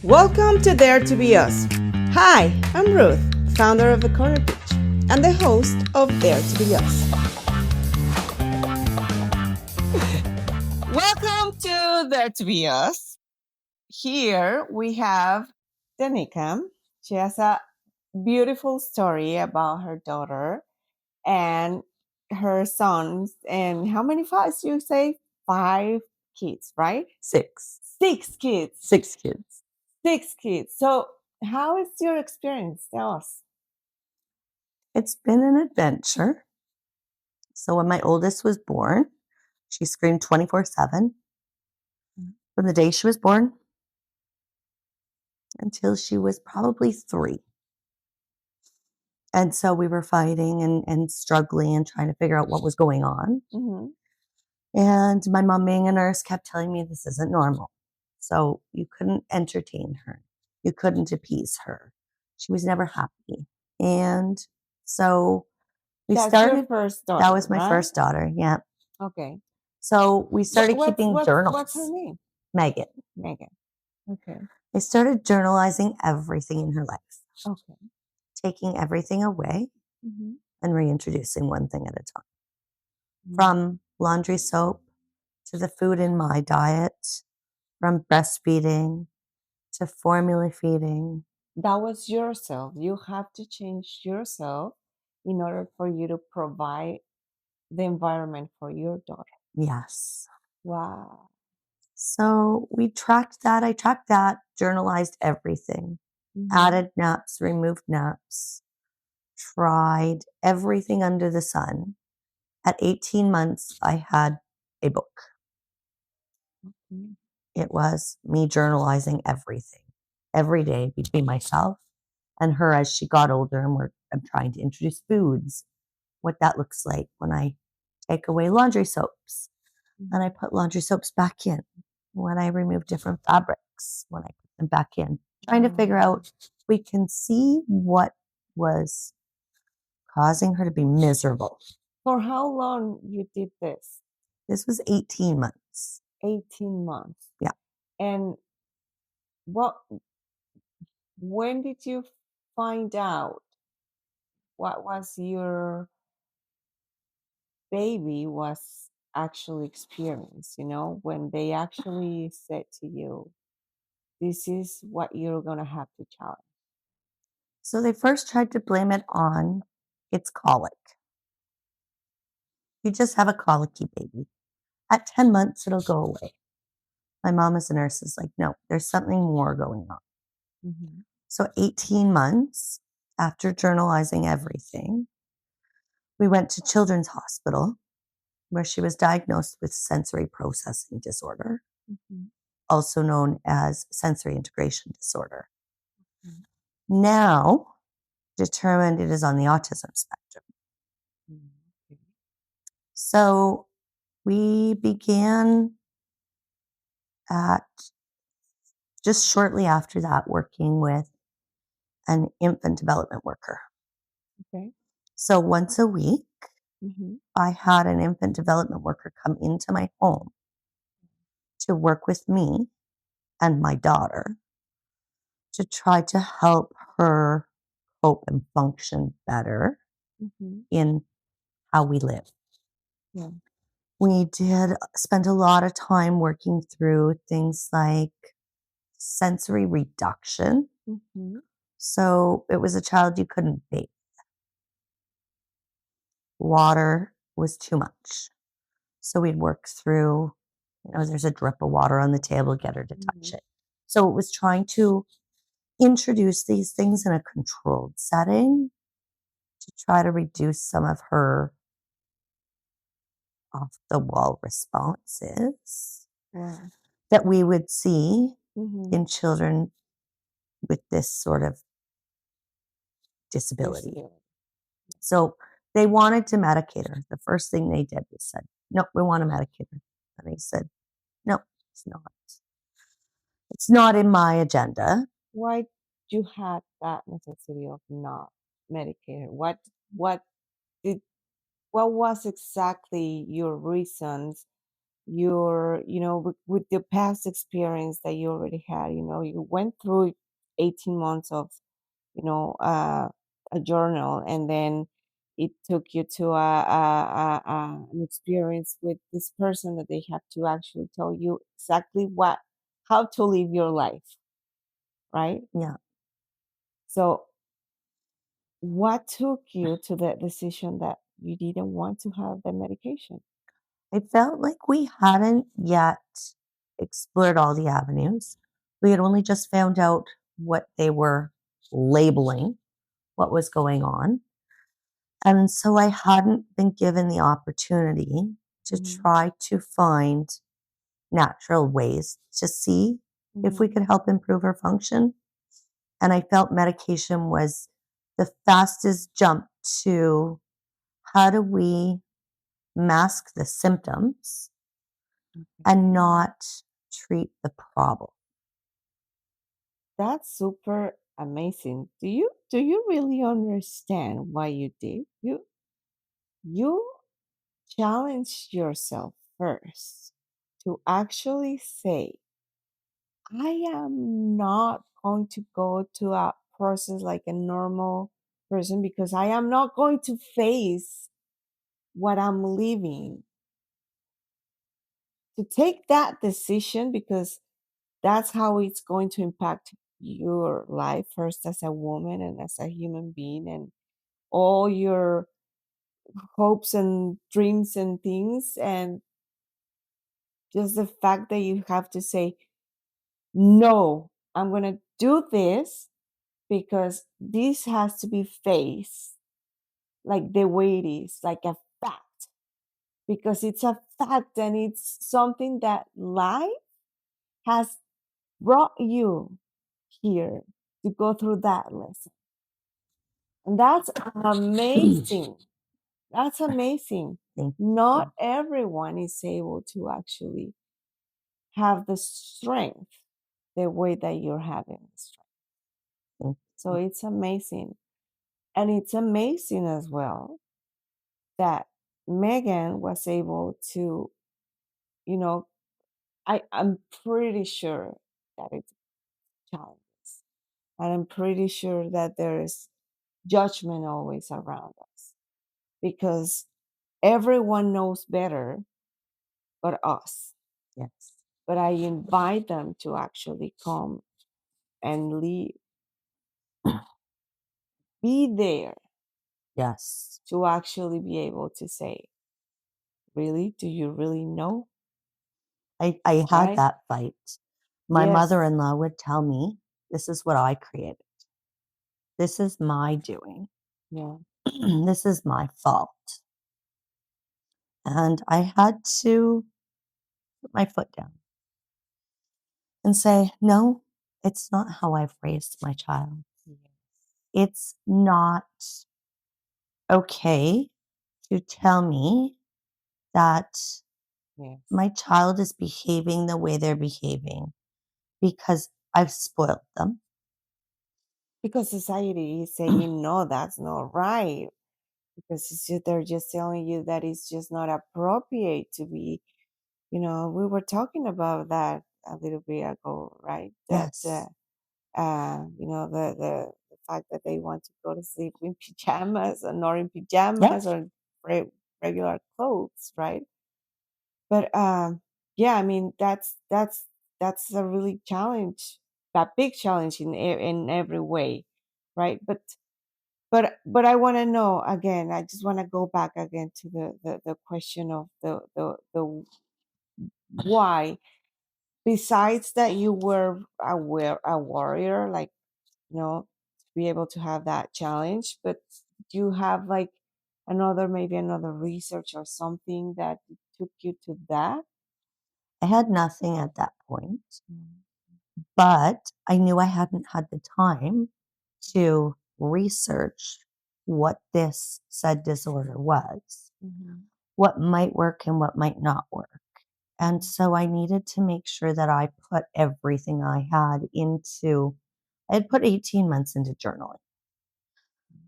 Welcome to Dare to Be Us. Hi, I'm Ruth, founder of The Corner Pitch and the host of Dare to Be Us. Welcome to Dare to Be Us. Here we have Danika. She has a beautiful story about her daughter and her sons. And how many fives you say? 5 kids, right? Six. 6 kids. 6 kids. 6 kids. So how is your experience? Tell us. It's been an adventure. So when my oldest was born, she screamed 24/7 from the day she was born until she was probably 3. And so we were fighting and struggling and trying to figure out what was going on. Mm-hmm. And my mom, being a nurse, kept telling me this isn't normal. So you couldn't entertain her. You couldn't appease her. She was never happy. And so we That's started. your first daughter, That was my right? first daughter. Yeah. Okay. So we started keeping journals. What's her name? Megan. Megan. Okay. I started journalizing everything in her life, Okay. taking everything away Mm-hmm. and reintroducing one thing at a time. Mm-hmm. From laundry soap to the food in my diet, from breastfeeding to formula feeding. That was yourself. You have to change yourself in order for you to provide the environment for your daughter. Yes. Wow. So we tracked that. I tracked that, journalized everything, Mm-hmm. added naps, removed naps, tried everything under the sun. At 18 months, I had a book. Okay. It was me journalizing everything every day between myself and her as she got older. And I'm trying to introduce foods, what that looks like when I take away laundry soaps and I put laundry soaps back in, when I remove different fabrics, when I put them back in, trying to figure out if we can see what was causing her to be miserable. For how long you did this? This was 18 months. 18 months. Yeah. And when did you find out what was your baby was actually experienced, when they actually said to you, this is what you're going to have to challenge? So they first tried to blame it on its colic. You just have a colicky baby. At 10 months, it'll go away. My mom, as a nurse, is like, no, there's something more going on. Mm-hmm. So 18 months after journalizing everything, we went to Children's Hospital, where she was diagnosed with sensory processing disorder, Mm-hmm. also known as sensory integration disorder. Mm-hmm. Now determined it is on the autism spectrum. Mm-hmm. So we began at just shortly after that working with an infant development worker. Okay. So once a week, Mm-hmm. I had an infant development worker come into my home to work with me and my daughter to try to help her cope and function better Mm-hmm. in how we live. Yeah. We did spend a lot of time working through things like sensory reduction. Mm-hmm. So it was a child you couldn't bathe. Water was too much. So we'd work through, there's a drip of water on the table, get her to touch it. So it was trying to introduce these things in a controlled setting to try to reduce some of her off the wall responses that we would see in children with this sort of disability. So they wanted to medicate her. The first thing they did was said, no, we want to medicate her. And I said, no, it's not. It's not in my agenda. Why you had that necessity of not medicating? What was exactly your reasons your, with the past experience that you already had, you went through 18 months of, you know, uh, a journal, and then it took you to an experience with this person that they have to actually tell you exactly how to live your life, right? Yeah. So, what took you to that decision that you didn't want to have the medication? I felt like we hadn't yet explored all the avenues. We had only just found out what they were labeling, what was going on. And so I hadn't been given the opportunity to Hmm. try to find natural ways to see if we Hmm. could help improve her function. And I felt medication was the fastest jump to how do we mask the symptoms and not treat the problem. That's super amazing. Do you really understand why you did? You challenged yourself first to actually say, I am not going to go to a process like a normal person because I am not going to face what I'm living. To take that decision, because that's how it's going to impact your life first as a woman and as a human being, and all your hopes and dreams and things, and just the fact that you have to say, no, I'm going to do this because this has to be faced like the way it is, like a fact, because it's a fact and it's something that life has brought you here to go through that lesson. And that's amazing. That's amazing. Thank Not you. everyone is able to actually have the strength the way that you're having the strength. Thank So you. it's amazing. And it's amazing as well that Megan was able to, you know, I'm pretty sure that it's challenges. And I'm pretty sure that there's judgment always around us because everyone knows better but us. Yes. But I invite them to actually come and be there Yes. to actually be able to say, really? Do you really know? I had Right? that fight. My Yes. mother-in-law would tell me, "This is what I created. This is my doing. Yeah. This is my fault." And I had to put my foot down and say, "No, it's not how I've raised my child. It's not okay to tell me that Yes. my child is behaving the way they're behaving because I've spoiled them." Because society is saying, no, that's not right. Because they're just telling you that it's just not appropriate to be, we were talking about that a little bit ago, right? That, Yes. the fact that they want to go to sleep in pajamas or not in Yep. pajamas or regular clothes, right? But yeah, I mean that's a really challenge, a big challenge in every way, right? But I want to know again. I just want to go back again to the question of the why. Besides that, you were a warrior, like to be able to have that challenge. But do you have like maybe another research or something that took you to that? I had nothing at that point, Mm. but I knew I hadn't had the time to research what this said disorder was, Mhm. what might work and what might not work. And Mhm. so I needed to make sure that I put everything I had into I had put 18 months into journaling.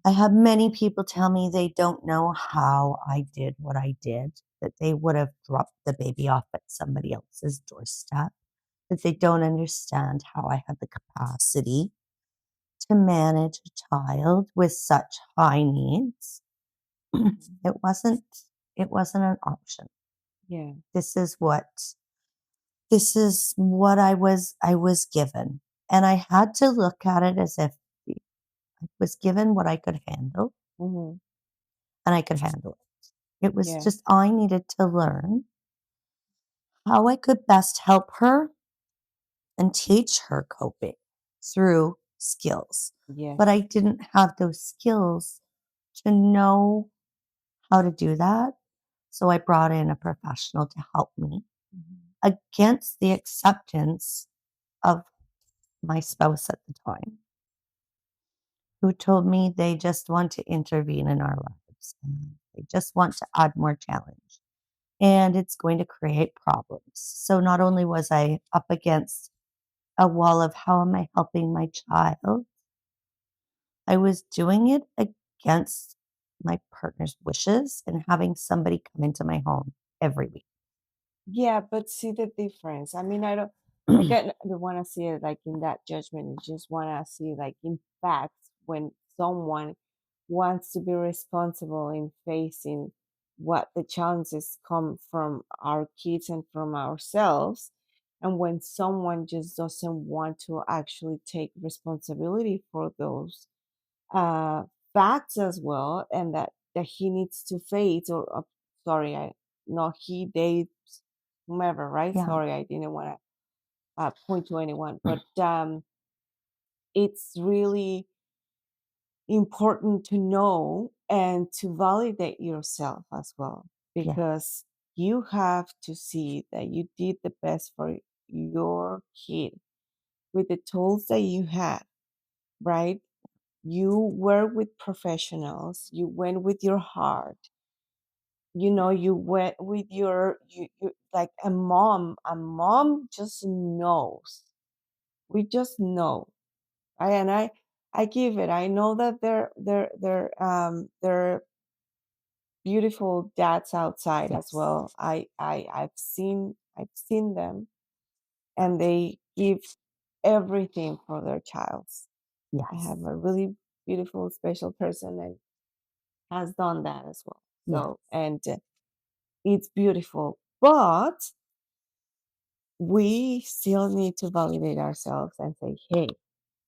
I had many people tell me they don't know how I did what I did, that they would have dropped the baby off at somebody else's doorstep, that they don't understand how I had the capacity to manage a child with such high needs. Mhm. it wasn't it wasn't an option. Yeah. This is what I was given. And I had to look at it as if I was given what I could handle Hmm. and I could handle it. It was Yeah. just I needed to learn how I could best help her and teach her coping through skills. Yes. But I didn't have those skills to know how to do that. So I brought in a professional to help me Mhm. against the acceptance of my spouse at the time, who told me they just want to intervene in our lives. And they just want to add more challenge. And it's going to create problems. So not only was I up against a wall of how am I helping my child, I was doing it against my partner's wishes and having somebody come into my home every week. Yeah, but see the difference. I mean, I don't like I don't want to see it like in that judgment. I just want to see like in facts when someone wants to be responsible in facing what the challenges come from our kids and from ourselves, and when someone just doesn't want to actually take responsibility for those uh, facts as well, and that he needs to face or sorry, I not he they whomever, right? Yeah. Sorry, I didn't want to point to anyone, but it's really important to know and to validate yourself as well, Yeah. because you have to see that you did the best for your kid with the tools that you had, right? You were with professionals, you went with your heart, you went with you like a mom just knows. We just know. And I give it. I know that there are beautiful dads outside as Yes. well. I've seen them, and they give everything for their child. I Yes. have a really beautiful special person that has done that as well. Yes. So, and it's beautiful, but we still need to validate ourselves and say, hey,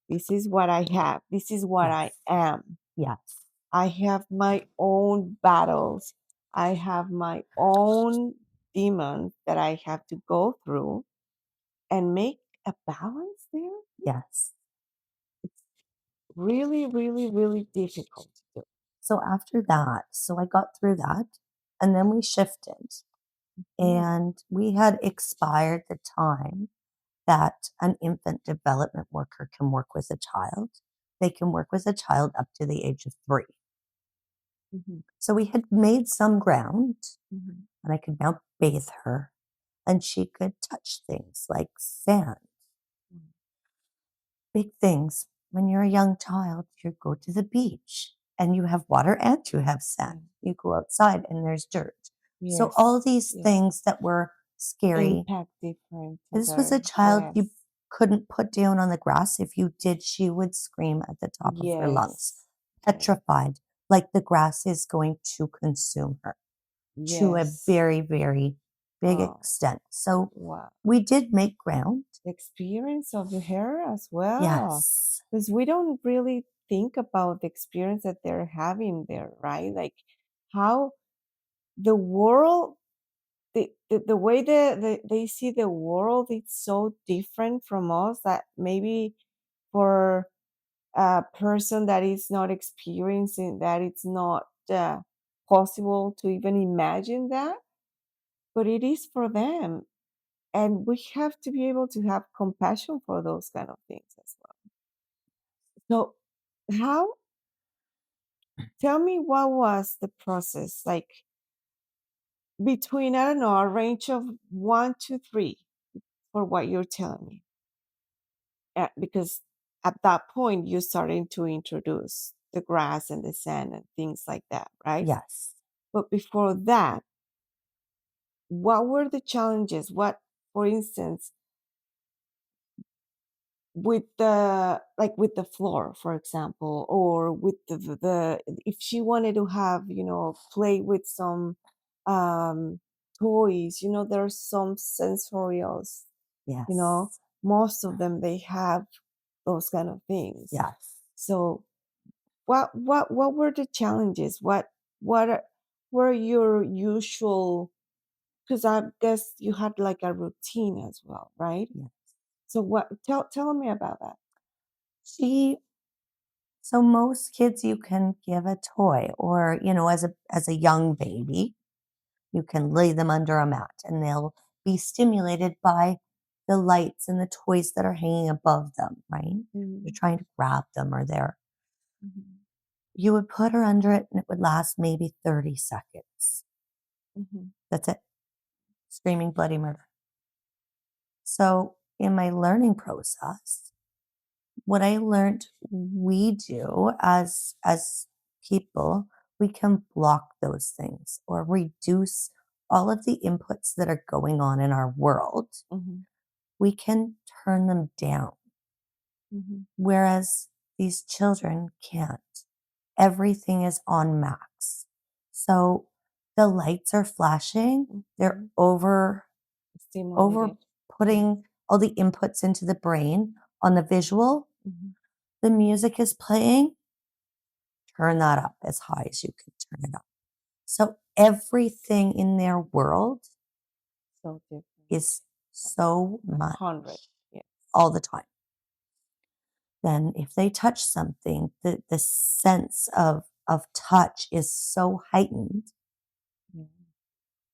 this is what I have, this is what I Yes. am. Yes. I have my own battles. I have my own demons that I have to go through and make a balance there. Yes. It's really, really, really difficult to do. So after that, so I got through that and then we shifted Mm, and we had expired the time that an infant development worker can work with a child. They can work with a child up to the age of 3. mhm, So we had made some ground mhm, and I could now bathe her and she could touch things like sand, mm. big things. When you're a young child, you go to the beach and you have water and you have sand. Yeah. You go outside and there's dirt. So all Yes. these Yes. things that were scary. Impact different to This was a their child you yes. couldn't put down on the grass. If you did, she would scream at the top of her lungs, Yes. Yes. petrified, like the grass is going to consume her to a Yes. very, very big Oh, extent. So wow. we did make ground. The experience of the hair as well. Yes. Because we don't really think about the experience that they're having there, right? Like how the world, the way they see the world, it's so different from us that maybe for a person that is not experiencing that, it's not possible to even imagine that, but it is for them. And we have to be able to have compassion for those kind of things as well. So, how, tell me what was the process like between, I don't know, a range of 1 to 3 for what you're telling me? Because at that point, you started to introduce the grass and the sand and things like that, right? Yes. But before that, what were the challenges? What, for instance, with the like with the floor, for example, or with the if she wanted to have, play with some um toys, there's some sensorials, you know, Yes. most of them they have those kind of things. Yes. So what were the challenges? Were your usual, because I guess you had like a routine as well, right? Yes. So what, tell me about that. She So most kids you can give a toy or, as a young baby, you can lay them under a mat and they'll be stimulated by the lights and the toys that are hanging above them, right? You're Mhm, trying to grab them or they're mhm, you would put her under it and it would last maybe 30 seconds. mhm, That's it. Screaming bloody murder. So in my learning process, what I learned we do as people, we can block those things or reduce all of the inputs that are going on in our world. mhm, We can turn them down, mhm, whereas these children can't. Everything is on max. So the lights are flashing, they're mhm. over Stimulated. Yeah. putting all the inputs into the brain on the visual. Mhm. The music is playing, turn that up as high as you can turn it up. So everything in their world So different. is Like so like much 100. Yes. all the time. Then if they touch something, the sense of touch is so heightened. Yeah.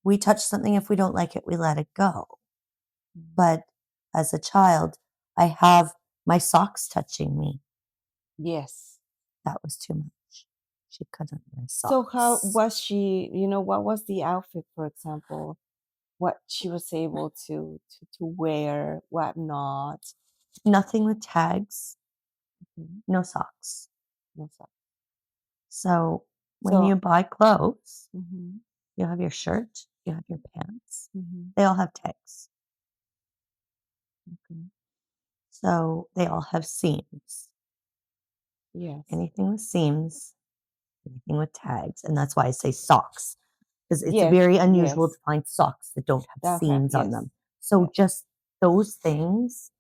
We touch something, if we don't like it, we let it go. Mhm. But as a child, I have my socks touching me. Yes. That was too much. She couldn't wear So how socks. was she, what was the outfit, for example? What she was able to wear, what not? Nothing with tags, Mhm. no socks. What's up? So when you So, buy clothes, mhm, you have your shirt, you have your pants. mhm, They all have tags. okay. So they all have seams. Yes. Anything with seams, anything with tags. And that's why I say socks, because it's Yes, very unusual to yes. find socks that don't have Okay, seams on yes. them. So Yes. just those things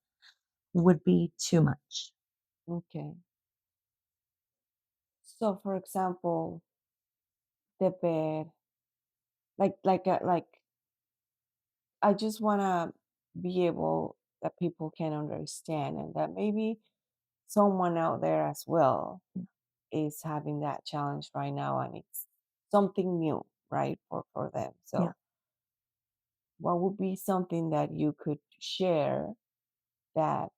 would be too much. Okay. So, for example, the bed, like I just want to be able that people can understand, and that maybe someone out there as well is having that challenge right now, and it's something new, right, for them. Yeah. So what would be something that you could share that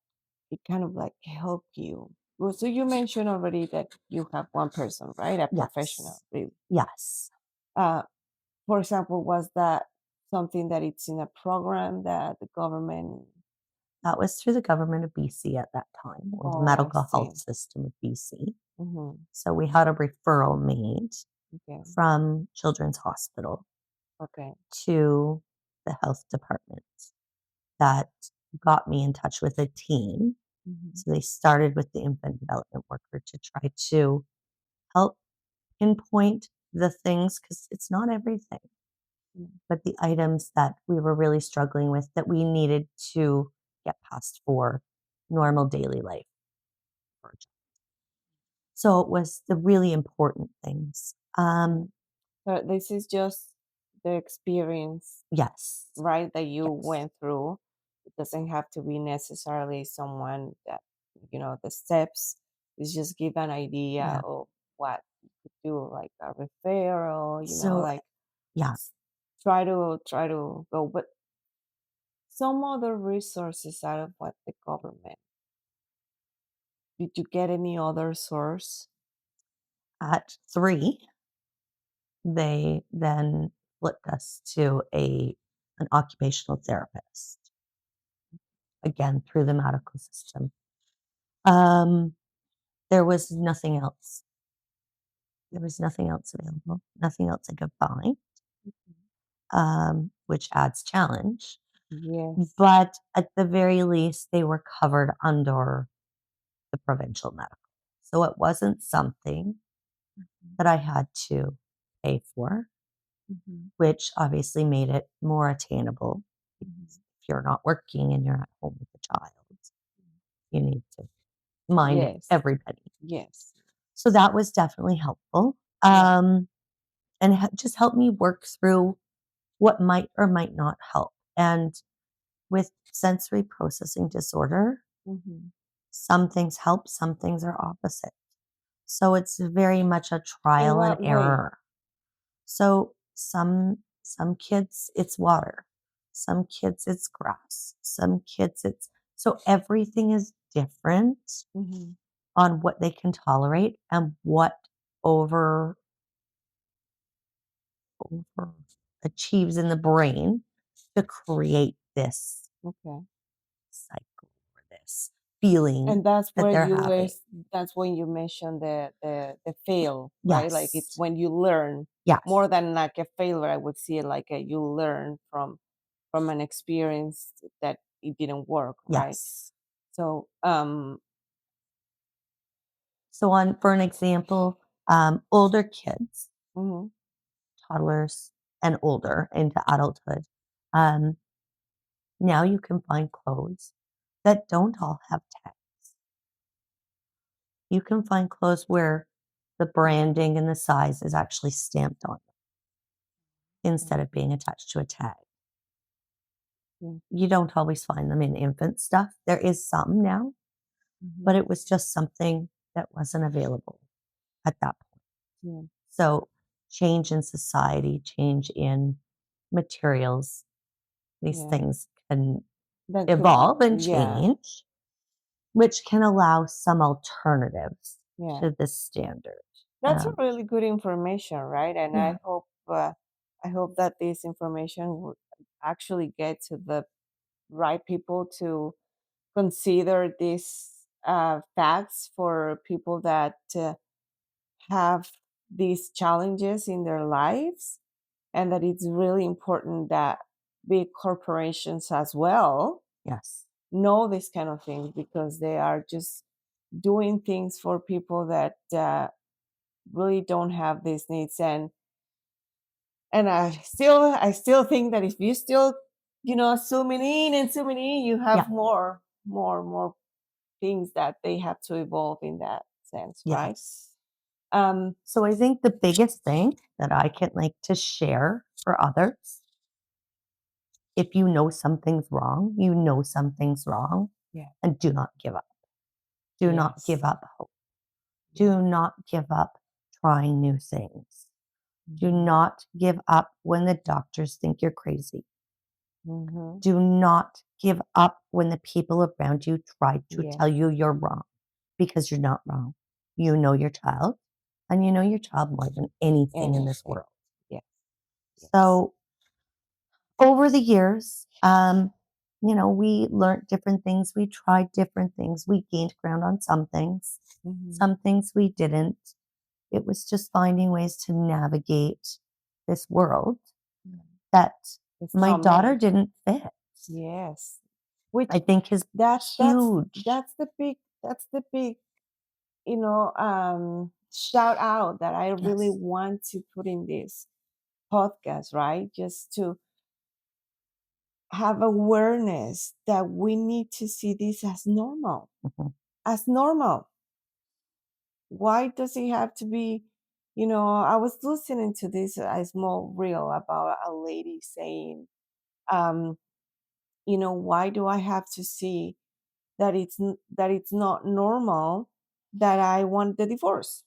it kind of like help you? Well, so you mentioned already that you have one person, right, a professional, Yes. really. Yes. uh for example, was that something that it's in a program that the government? That was through the government of BC at that time, or the Oh, I medical see. health system of BC. Mm-hmm. So we had a referral made Okay. from Children's Hospital Okay. to the health department that got me in touch with a team. Mm-hmm. So they started with the infant development worker to try to help pinpoint the things, because it's not everything, but the items that we were really struggling with that we needed to get past for normal daily life. So it was the really important things. Okay. So this is just the experience, Yes, right, that you yes, went through. It doesn't have to be necessarily someone that, the steps is just give an idea yeah. of what you could do, like a referral, So like yeah, try to go. But some other resources out of what the government, did you get any other source? at 3, they then flipped us to a an occupational therapist, again through the medical system. Um, there was nothing else. There was nothing else available, nothing else I could find, Mhm. which adds challenge. Yes. But at the very least, they were covered under the provincial medical. So it wasn't something Mhm. that I had to pay for, Mhm. which obviously made it more attainable. Mhm. Because if you're not working and you're at home with the child, you need to mind Yes. every penny. Yes. So that was definitely helpful. Yeah. And just helped me work through what might or might not help. And with sensory processing disorder, Mhm. some things help, some things are opposite. So it's very much a In trial and what way? error. So some kids it's water, some kids it's grass, some kids it's so everything is different Mhm. on what they can tolerate and what over over achieves in the brain to create this Okay. cycle or this feeling And that's that where they're you having. is that's when you mention the fail, right? Like it's Yes. when you learn Yes. more than like a failure. I would see it like you learn from an experience that it didn't work, right? Yes. So So on for an example, older kids, mhm, toddlers and older into adulthood, um, now you can find clothes that don't all have tags. You can find clothes where the branding and the size is actually stamped on them instead of being attached to a tag. yeah, You don't always find them in infant stuff. There is some now, but mhm, it was just something that wasn't available at that point. yeah, So, change in society, change in materials, these yeah. things can That could evolve and yeah, change, which can allow some alternatives yeah. to this standard. That's a Um, really good information, right? And yeah, I hope that this information would actually get to the right people to consider these facts for people that have these challenges in their lives, and that it's really important that big corporations as well yes, know this kind of things because they are just doing things for people that really don't have these needs. And I still think that if you still zooming in and zooming in, you yeah, have more things that they have to evolve in that sense, right? yes. um So, I think the biggest thing that I can like to share for others, if you know something's wrong, you know something's wrong, yeah, and do not give up. Do not give yes, up hope. yeah, Do not give up trying new things. Do hmm, not give up when the doctors think you're crazy. hmm, Do not give up when the people around you try to yes, tell you you're wrong because you're not wrong. You know your child and you know your child more than anything in this anything, world. yes, yes, So, over the years, we learned different things. We tried different things. We gained ground on hmm, some things we didn't. It was just finding ways to navigate this world that it's my not daughter me, didn't fit. yes, I which think is that's huge. that's the big shout out that I really Yes. want to put in this podcast, right? Just to have awareness that we need to see this as normal. Mhm. As normal. Why does it have to be? I was listening to this a small reel about a lady saying, um, why do I have to see that it's not normal that I want the divorce?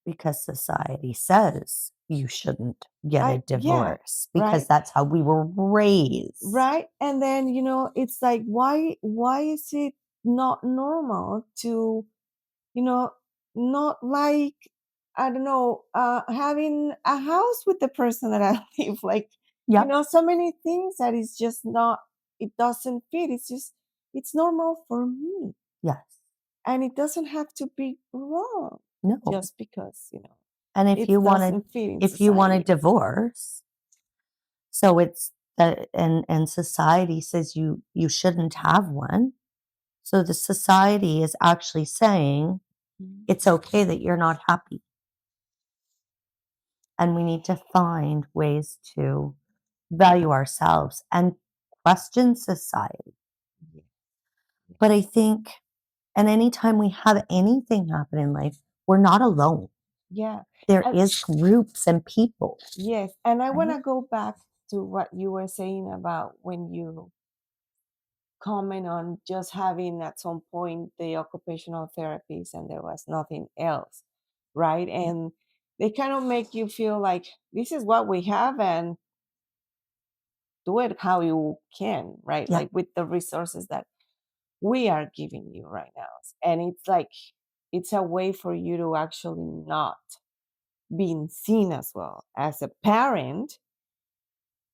Because society says you shouldn't get a Yeah, divorce because right, that's how we were raised. right. And then it's like, why is it not normal to you know not like, I don't know, having a house with the person that I live, like, Yep. so many things that is just not, it doesn't fit, it's normal for me, Yes. and it doesn't have to be wrong. No. just because, And it doesn't fit in if you want a society. divorce, so it's that, and society says you shouldn't have one. So the society is actually saying Mhm. it's okay that you're not happy, and we need to find ways to value ourselves and question society. Yeah. But I think, and anytime we have anything happen in life, we're not alone. Yeah. There And is groups and people, yes, and I want right? to go back to what you were saying about when you comment on just having at some point the occupational therapies and there was nothing else, right? Yeah, And they kind of make you feel like this is what we have and do it how you can, right? yeah, Like with the resources that we are giving you right now. And it's like it's a way for you to actually not being seen as well as a parent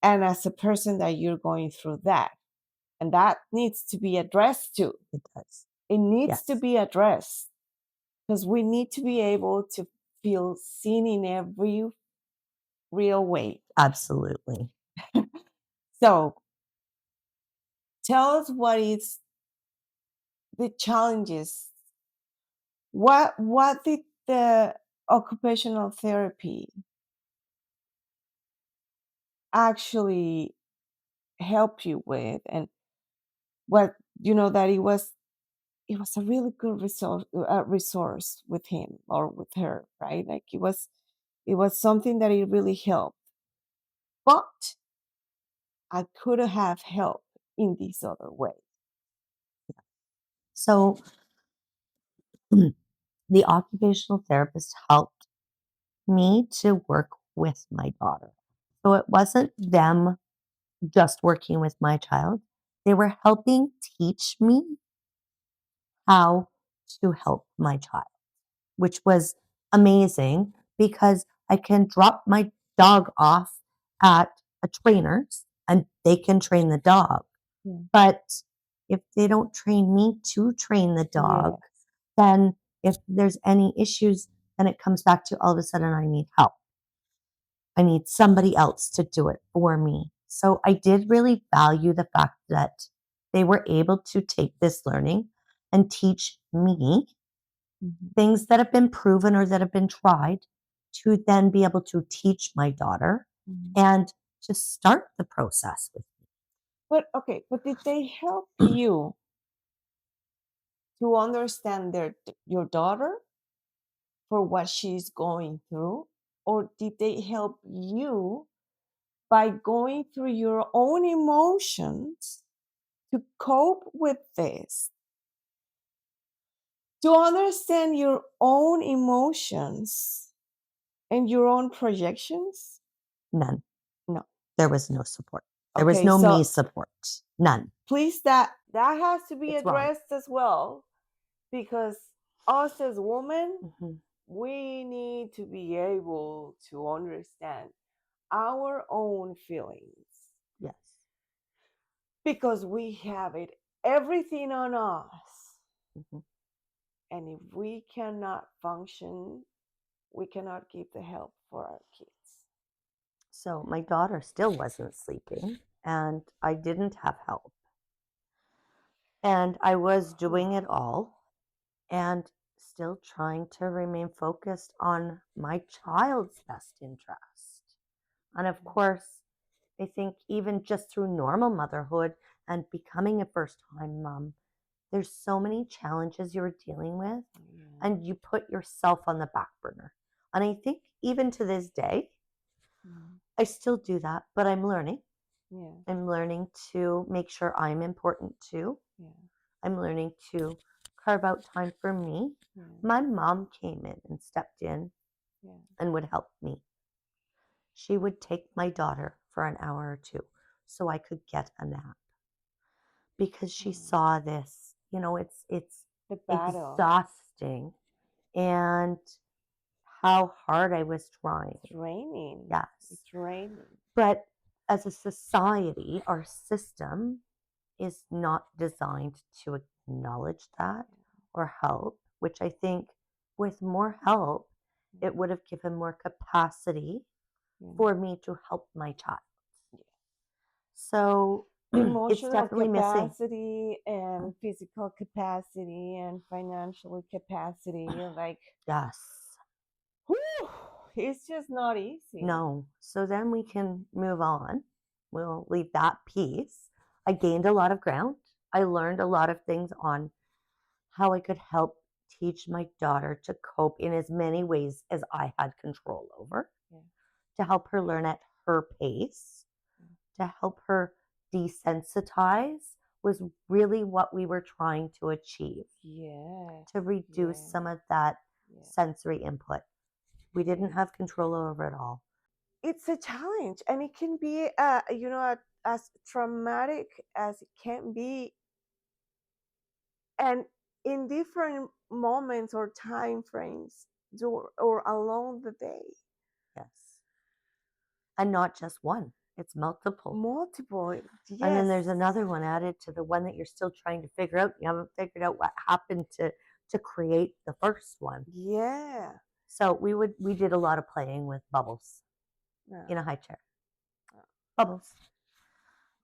and as a person that you're going through that. And that needs to be addressed too. it does. It needs to Yes, be addressed because we need to be able to feel seen in every real way. absolutely. So tell us what is the challenges. What did the occupational therapy actually help you with, and what that it was a really good resource with him or with her, right? Like it was something that it really helped, but I could have helped in this other way. So the occupational therapist helped me to work with my daughter. So it wasn't them just working with my child, they were helping teach me how to help my child, which was amazing because I can drop my dog off at a trainer's and they can train the dog. Yeah. But if they don't train me to train the dog, Yeah. then if there's any issues, then it comes back to all of a sudden I need help. I need somebody else to do it for me. So I did really value the fact that they were able to take this learning and teach me Mhm. things that have been proven or that have been tried to then be able to teach my daughter Mhm. and to start the process with But okay, but did they help you to understand your daughter for what she's going through, or did they help you by going through your own emotions to cope with this, to understand your own emotions and your own projections? none. No. There was no support. There was Okay, no so me support. None. please, that has to be It's wrong. addressed as well, because us as women, Mhm. we need to be able to understand our own feelings Yes. because we have it everything on us. Mhm. And if we cannot function, we cannot give the help for our kids. So my daughter still wasn't sleeping and I didn't have help. And I was doing it all and still trying to remain focused on my child's best interest. And of course, I think even just through normal motherhood and becoming a first time mom, there's so many challenges you're dealing with, Yeah. and you put yourself on the back burner. And I think even to this day, Mm. I still do that, but I'm learning. Yeah. I'm learning to make sure I'm important too. Yeah. I'm learning to carve out time for me. Yeah. My mom came in and stepped in Yeah. and would help me. She would take my daughter for an hour or two so I could get a nap because she Mm. saw this. It's The battle. exhausting and how hard I was trying. It's raining. Yes. It's raining. But as a society, our system is not designed to acknowledge that or help, which I think with more help, Mm. it would have given more capacity Yeah. for me to help my child. So it's Emotional definitely missing. capacity and physical capacity and financial capacity, like, Yes. whew, it's just not easy. No. So then we can move on. We'll leave that piece. I gained a lot of ground. I learned a lot of things on how I could help teach my daughter to cope in as many ways as I had control over, Yeah. to help her learn at her pace, to help her desensitize was really what we were trying to achieve, Yes. to reduce Yeah. some of that Yeah. sensory input. We didn't Yeah. have control over it all. It's a challenge, and it can be, as traumatic as it can be, and in different moments or time frames, or along the day. Yes. And not just one, it's multiple. Multiple, And then yes. there's another one added to the one that you're still trying to figure out. You haven't figured out what happened to create the first one. Yeah. So we did a lot of playing with bubbles Yeah. in a high chair. Yeah. Bubbles.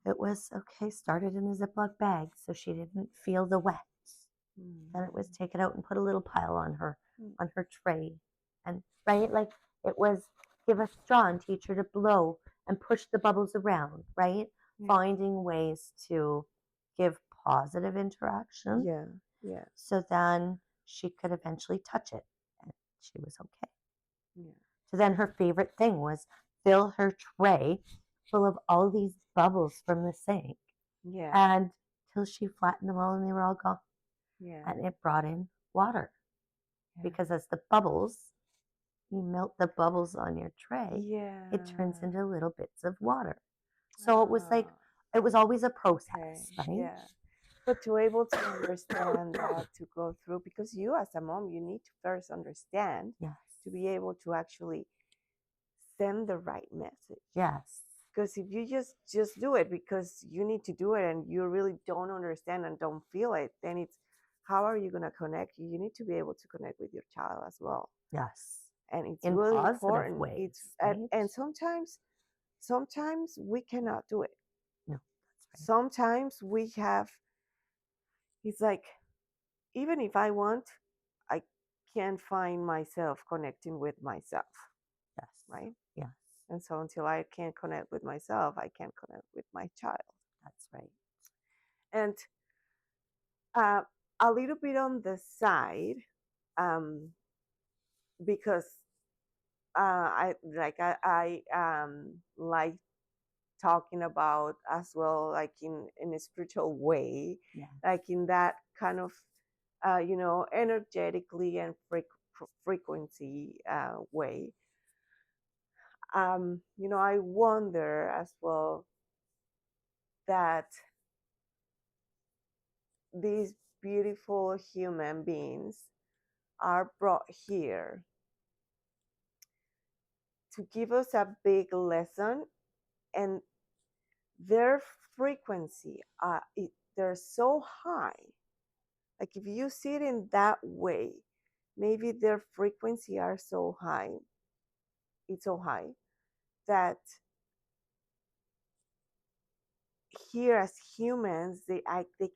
It was okay, started in a Ziploc bag so she didn't feel the wet. Then it was Mm. take it out and put a little pile Mm. on her tray. And right, like it was give a straw and teach her to blow and push the bubbles around, right? Yeah. Finding ways to give positive interaction Yeah. Yeah. so then she could eventually touch it and she was okay. Yeah. So then her favorite thing was fill her tray full of all these bubbles from the sink Yeah. and till she flattened them all and they were all gone. Yeah. And it brought in water Yeah. because as the bubbles, you melt the bubbles on your tray, it turns Yeah. into little bits of water. So it was like, Ah, it was always a okay. process, right? Yeah. But to able to understand that, to go through, because you as a mom, you need to first understand Yes. to be able to actually send the right message. Yes. Because if you just do it because you need to do it and you really don't understand and don't feel it, then it's, how are you going to connect? You need to be able to connect with your child as well, Yes. and it's In really positive important. ways, It's right? and sometimes we cannot do it. No, that's right. Sometimes we have, it's like, even if I want, I can't find myself connecting with myself, Yes. right? Yes. And so until I can't connect with myself, I can't connect with my child. That's right. And uh, a little bit on the side, um, because I like talking about as well, like in a spiritual way, Yeah. like in that kind of energetically and frequency way. I wonder as well that these beautiful human beings are brought here to give us a big lesson, and their frequency, they're so high. Like if you see it in that way, maybe their frequency are so high, it's so high that here as humans, they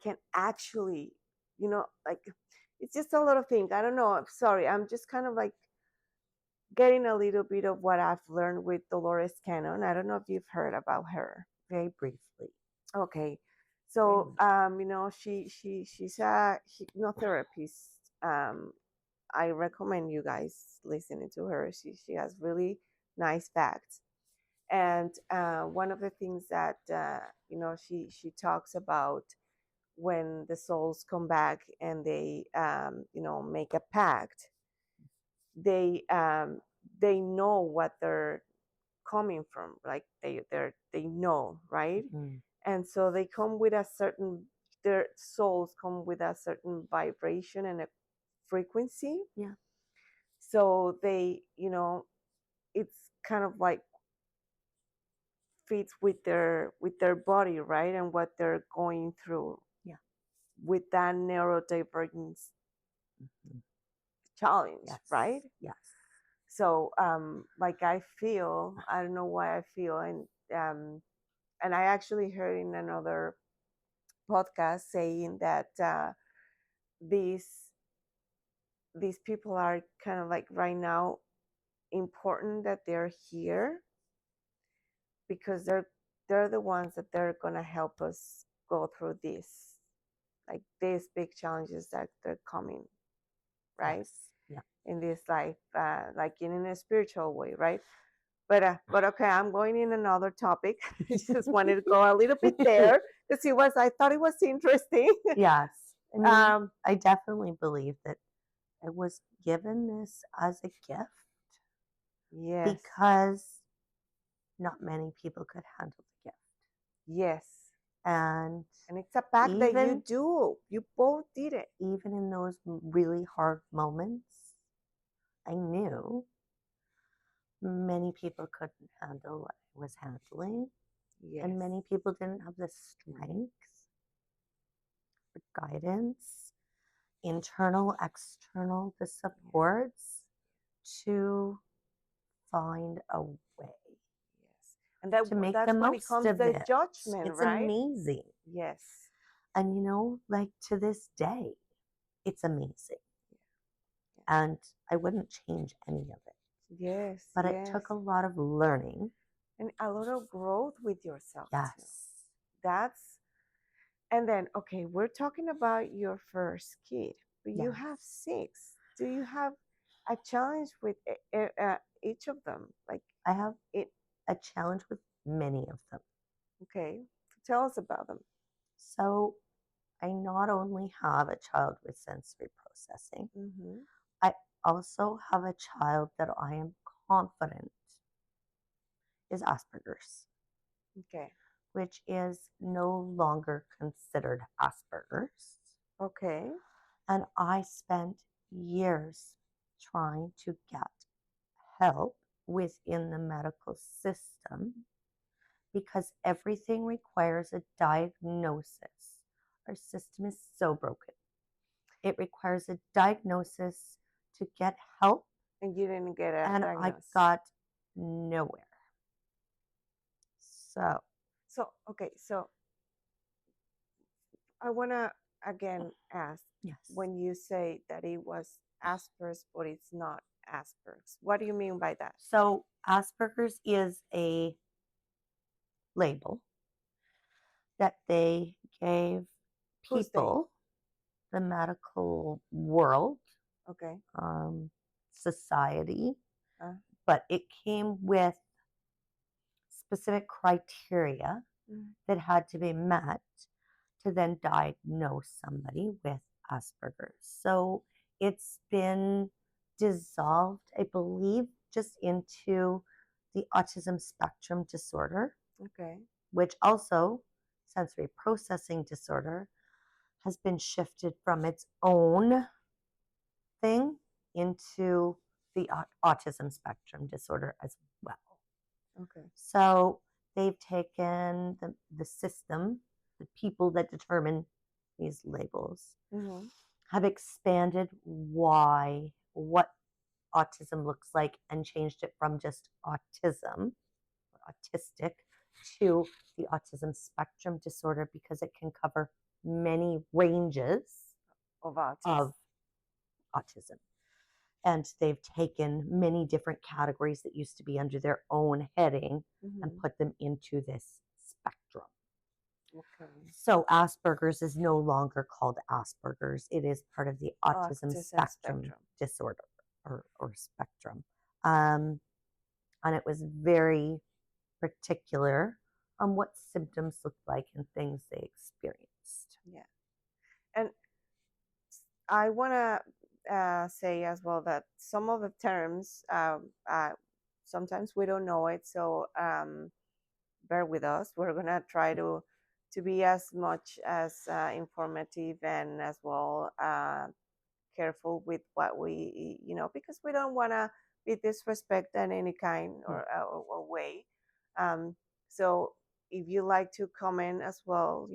can actually, like, it's just a lot of things. I don't know. I'm sorry. I'm just kind of like getting a little bit of what I've learned with Dolores Cannon. I don't know if you've heard about her. Very briefly. Okay. So, she's a hypnotherapist. I recommend you guys listening to her. She has really nice facts. And one of the things that she talks about, when the souls come back and they make a pact, they they know what they're coming from, like they know, right? Mm-hmm. And so they come with a certain, their souls come with a certain vibration and a frequency. Yeah. So they, it's kind of like fits with their body, right? And what they're going through Yeah. with that neurodivergence Mm-hmm. challenge, Yes. right? Yes. So like I feel, I don't know why I feel, and I actually heard in another podcast saying that these these people are kind of like right now important that they're here because they're the ones that they're gonna help us go through this, like these big challenges that they're coming, right? Yes. Yeah. In this life, like in a spiritual way, right? But okay, I'm going in another topic. I just wanted to go a little bit there to see what I thought it was interesting. Yes. I mean, um, I definitely believe that I was given this as a gift yes, because not many people could handle the gift. yes, And and it's a fact that you even do. You both did it. even in those really hard moments, I knew many people couldn't handle what I was handling, Yes, and many people didn't have the strength, the guidance, internal, external, the supports to find a way yes, and that to make the that's when it most comes of the it. judgment, It's right? amazing. Yes, And like to this day, it's amazing. And I wouldn't change any of it. yes, But it yes, took a lot of learning. and a lot of growth with yourself too. Yes. That's And then, okay, we're talking about your first kid, but you Yes. have six. Do you have a challenge with each of them? Like I have it, a challenge with many of them. okay, tell us about them. So I not only have a child with sensory processing, Mm-hmm. I also have a child that I am confident is Asperger's, Okay, which is no longer considered Asperger's. okay, And I spent years trying to get help within the medical system because everything requires a diagnosis. Our system is so broken. It requires a diagnosis to get help, and you didn't get a and I diagnosis. got nowhere. So, So, okay, so I want to again ask yes. when you say that it was Asperger's, but it's not Asperger's. What do you mean by that? So, Asperger's is a label that they gave Who's they? people, the medical world, Okay. society, Uh, but it came with specific criteria mm, that had to be met to then diagnose somebody with Asperger's. So it's been dissolved, I believe, just into the autism spectrum disorder, okay. which also sensory processing disorder has been shifted from its own thing into the autism spectrum disorder as well. Okay. So they've taken the system, the people that determine these labels, Mm-hmm. have expanded what autism looks like and changed it from just autism, autistic, to the autism spectrum disorder because it can cover many ranges Of artists. of autism. And they've taken many different categories that used to be under their own heading and Mm-hmm. put them into this spectrum. Okay. So Asperger's is no longer called Asperger's. It is part of the autism Autism spectrum spectrum. disorder or spectrum. Um, and it was very particular on what symptoms looked like and things they experienced. Yeah. And I want to say as well that some of the terms, sometimes we don't know it. So bear with us. We're going to try to be as much as informative and as well careful with what we, because we don't want to be disrespect in any kind No. or way. Um, so if you like to comment as well,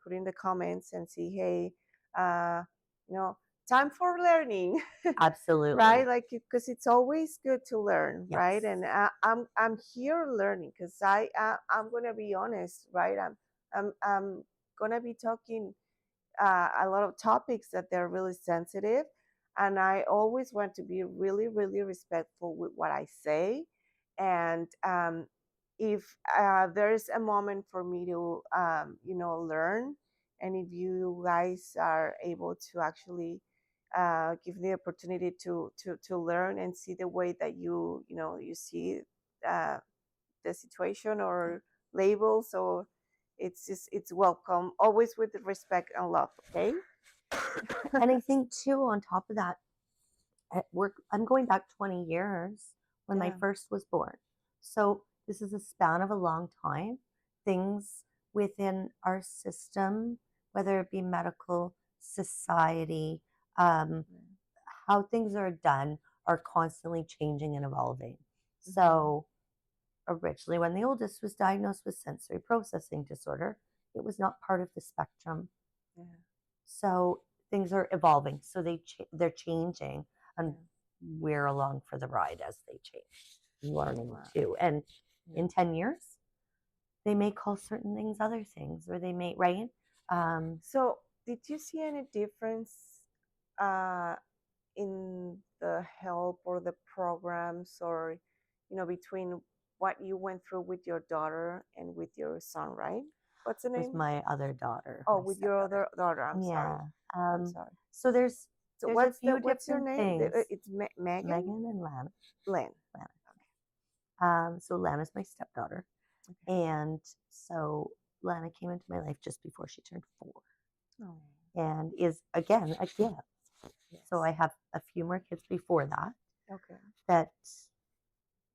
put in the comments and see, hey, uh, you know, time for learning. Absolutely. Right, like, because it's always good to learn, right? Yes. And I'm here learning, because I'm gonna be honest, right? I'm gonna be talking a lot of topics that they're really sensitive, and I always want to be really, really respectful with what I say. And if there's a moment for me to learn, and if you guys are able to actually give the opportunity to learn and see the way that you see uh, the situation or labels, or it's welcome, always with respect and love. Okay. And I think too, on top of that, at work, I'm going back 20 years when my Yeah. first was born. So this is a span of a long time. Things within our system, whether it be medical, society, um, how things are done, are constantly changing and evolving. Mm-hmm. So originally, when the oldest was diagnosed with sensory processing disorder, it was not part of the spectrum. Yeah. So things are evolving. So they're changing, and Yeah. we're along for the ride as they change, learning Wow. too. And Yeah. in 10 years, they may call certain things other things, or they may, right. So, did you see any difference uh, in the help or the programs, or between what you went through with your daughter and with your son, right? What's the With name? my other daughter, Oh, my with your stepdaughter. other daughter. I'm sorry. Yeah. I'm sorry. So there's So there's a few what's your different name? things. It's Megan. Megan and Lana. Len. Lana. Okay. So Lana's my stepdaughter, Okay. and so Lana came into my life just before she turned 4, Oh. and is again a gift. So I Yes. have a few more kids before that Okay. that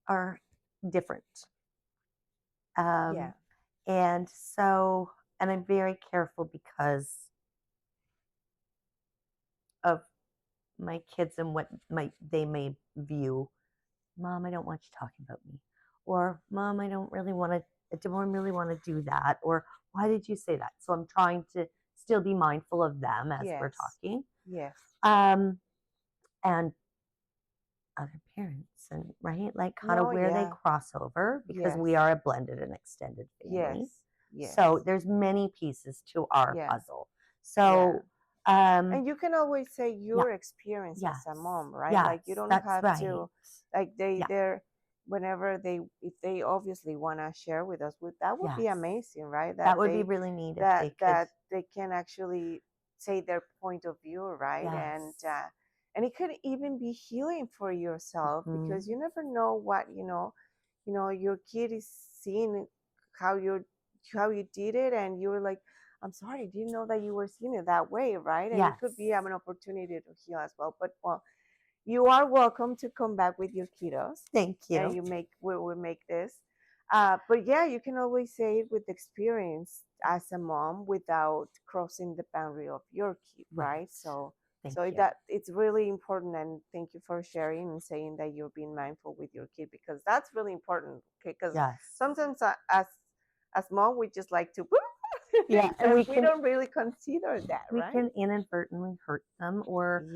are different. Yeah. Um, and so, and I'm very careful because of my kids and what they may view. Mom, I don't want you talking about me, or Mom, I don't really want to. I don't really want to do that, or why did you say that? So I'm trying to still be mindful of them as we're Yes. talking, Yes. um, and other parents, and right, like kind of No. where they Yeah. cross over because we Yes. are a blended and extended family. Yes. Yes. So there's many pieces to our Yeah. puzzle. Yeah. So And you can always say yeah, your experience as yes, a mom, right? Like, you yes, don't that's have right. to, like, Yeah, they're whenever if they obviously want to share with us, with that would be yes, amazing, right? that would be really neat if they could. That they can actually say their point of view, right? Yes. And it could even be healing for yourself, because Hmm. you never know what your kid is seeing, how you did it, and you were like, I'm sorry, I didn't know that you were seeing it that way, right? And it could be Yes. an opportunity to heal as well. But, well, you are welcome to come back with your kiddos, Thank and you. we make this. But yeah, you can always say it with experience as a mom without crossing the boundary of your kid, right? Right. So, Thank so you. that it's really important, and thank you for sharing and saying that you're being mindful with your kid, because that's really important. Okay, because Yes. sometimes as mom, we just like to Yeah, and and we don't really consider that, we right? can inadvertently hurt them, or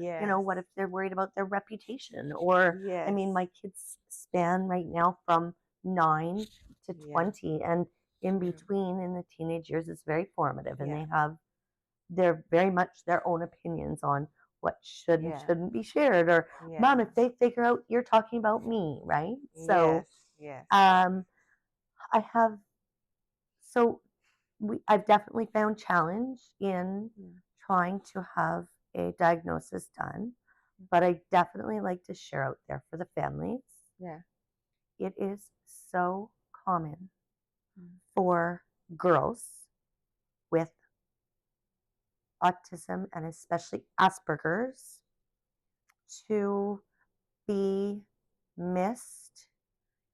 what Yes. if they're worried about their reputation, or I mean, Yes. my kids span right now from 9 to Yeah. 20, and in Yeah. between, in the teenage years, it's very formative, and Yeah. they're very much their own opinions on what should and Yeah. shouldn't be shared, or Mom, Yeah. if they figure out you're talking about me, right? So Yes. Yes. um I have so I've definitely found challenge in Mm. trying to have a diagnosis done, but I definitely like to share out there for the families. Yeah. It is so common Mm. for girls with autism and especially Asperger's to be missed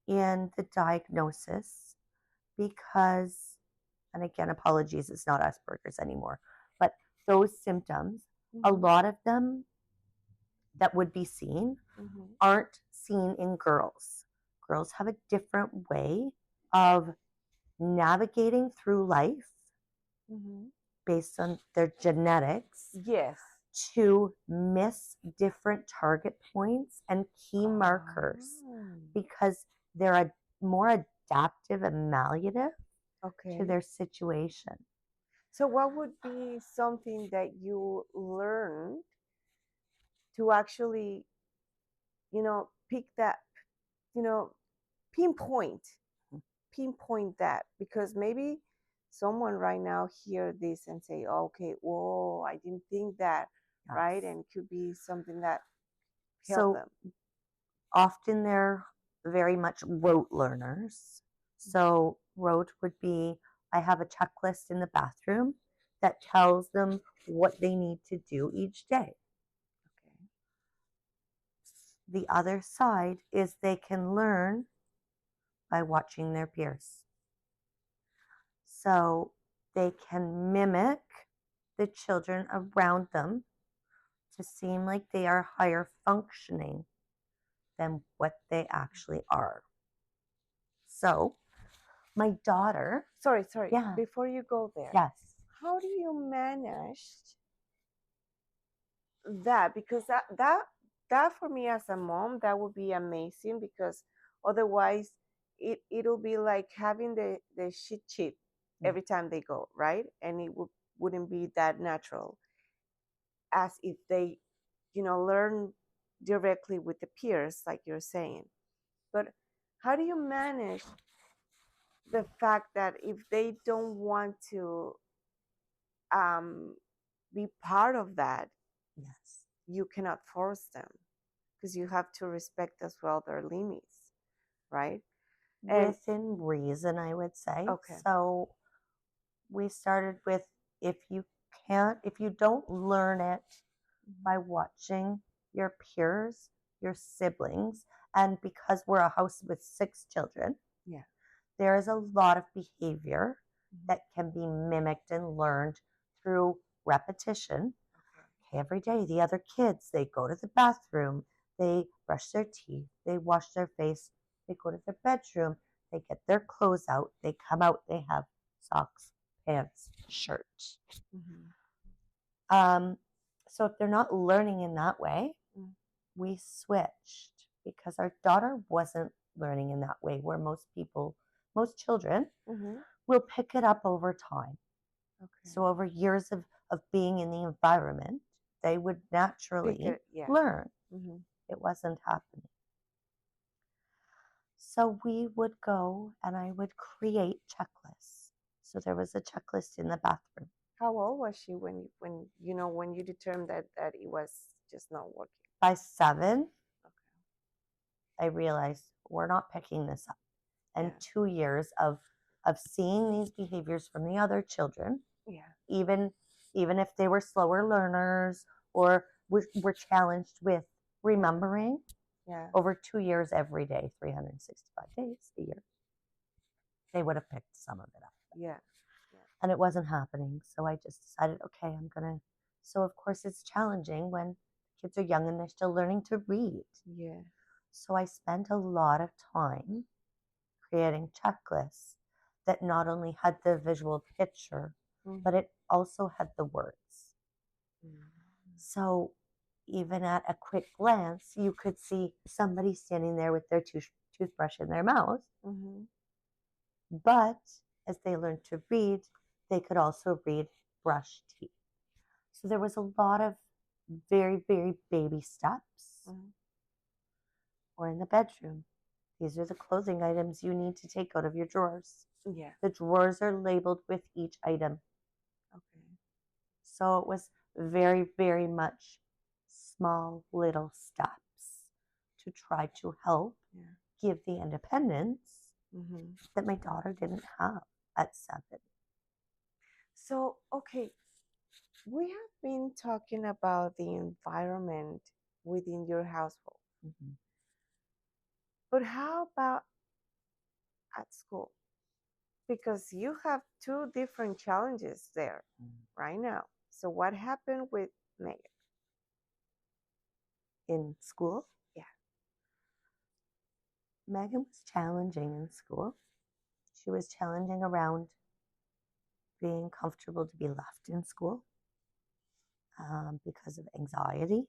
in the diagnosis because, and again, apologies, it's not Asperger's anymore, but those symptoms, a Mm-hmm. lot of them that would be seen Mm-hmm. aren't seen in girls. Girls have a different way of navigating through life Mm-hmm. based on their genetics. Yes. to miss different target points and key markers Oh, because they're more adaptive and malleative to okay. their situation. So, what would be something that you learned to actually, pick that, you know, pinpoint, pinpoint that? Because maybe someone right now hear this and say, okay, whoa, I didn't think that, right? Yes. And could be something that help So them. often they're very much rote learners. So, rote would be I have a checklist in the bathroom that tells them what they need to do each day. Okay. The other side is they can learn by watching their peers. So, they can mimic the children around them to seem like they are higher functioning than what they actually are. So, my daughter, Sorry. yeah, Before you go there, yes, how do you manage that? Because that for me as a mom, that would be amazing, because otherwise it'll be like having the shit sheet yeah. every time they go, right? And it wouldn't be that natural as if they, learn directly with the peers, like you're saying. But how do you manage the fact that if they don't want to um, be part of that, Yes. you cannot force them, because you have to respect as well their limits, right? And Within reason, I would say. okay. So we started with if you don't learn it by watching your peers, your siblings, and because we're a house with 6 children, Yeah. there is a lot of behavior Mhm. that can be mimicked and learned through repetition. Okay. Okay, every day, the other kids, they go to the bathroom, they brush their teeth, they wash their face, they go to their bedroom, they get their clothes out, they come out, they have socks, pants, shirts. Mhm. Um, so if they're not learning in that way, Mm. we switched because our daughter wasn't learning in that way, where most children Mhm. will pick it up over time. Okay. So over years of being in the environment, they would naturally Yeah. learn. Mhm. It wasn't happening. So we would go and I would create checklists. So there was a checklist in the bathroom. How old was she when you determined that it was just not working? By 7, Okay. I realized we're not picking this up. And Yeah. 2 years of seeing these behaviors from the other children, Yeah. even even if they were slower learners or were challenged with remembering Yeah. over 2 years every day, 365 days a year, they would have picked some of it up. Yeah. Yeah. And it wasn't happening. So I just decided, okay, I'm going to. So, of course, it's challenging when kids are young and they're still learning to read. Yeah. So I spent a lot of time creating checklists that not only had the visual picture, but Mhm. it also had the words. Mhm. So even at a quick glance, you could see somebody standing there with their toothbrush in their mouth. Mhm. But as they learned to read, they could also read brush teeth. So there was a lot of very, very baby steps. Mhm. Or in the bedroom, these are the clothing items you need to take out of your drawers. Yeah. The drawers are labeled with each item. Okay. So it was very, very much small little steps to try to help Yeah. give the independence Mhm. that my daughter didn't have at 7. So, okay, we have been talking about the environment within your household, Mhm. but how about at school? Because you have two different challenges there right now. So, what happened with Megan? In school, Yeah. Megan was challenging in school. She was challenging around being comfortable to be left in school. because of anxiety.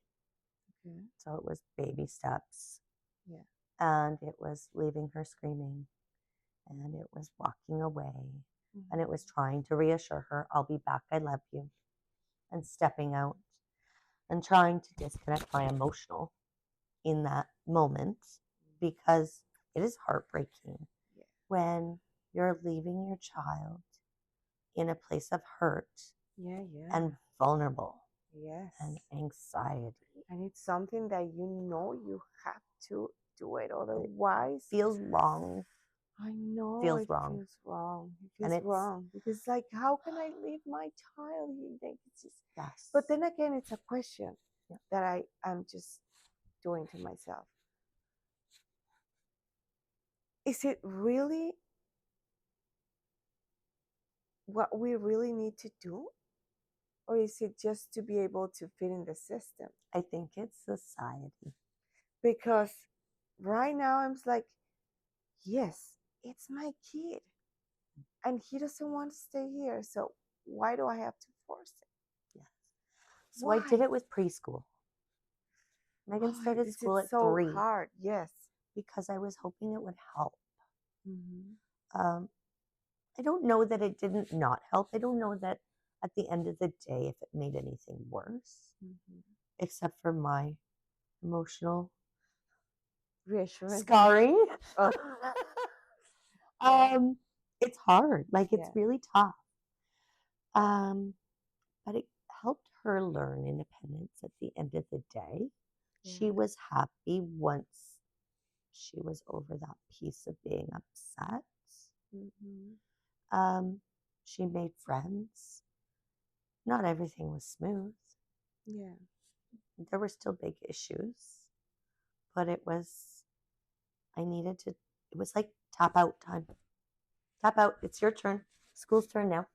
Okay. So it was baby steps, Yeah. and it was leaving her screaming, and it was walking away, and it was trying to reassure her, I'll be back, I love you, and stepping out and trying to disconnect my emotional in that moment because it is heartbreaking Yeah. when you're leaving your child in a place of hurt Yeah. Yeah. and vulnerable Yes. and anxiety. And it's something that you have to do it. Otherwise, Feels wrong, I know feels it wrong. feels wrong. It And feels it's, wrong because, like, how can I leave my child here? Like, it's just, yes. but then again, it's a question Yeah. that I'm just doing to myself. Is it really what we really need to do? Or is it just to be able to fit in the system? I think it's society. Because right now I'm like, yes, it's my kid. And he doesn't want to stay here. So why do I have to force it? Yes. So I did Why? it with preschool. Megan Oh, started this school is at so 3 hard. Yes. because I was hoping it would help. Mm-hmm. Um, I don't know that it didn't not help. I don't know that at the end of the day if it made anything worse, Mm-hmm. except for my emotional Reassurance. scarring. Oh, It's hard. Like it's yeah. really tough. Um, but it helped her learn independence at the end of the day. She Yeah. was happy once she was over that piece of being upset. Mm-hmm. Um, she made friends. Not everything was smooth. Yeah. There were still big issues, but I needed to, it was like tap out time. Tap out. It's your turn. School's turn now.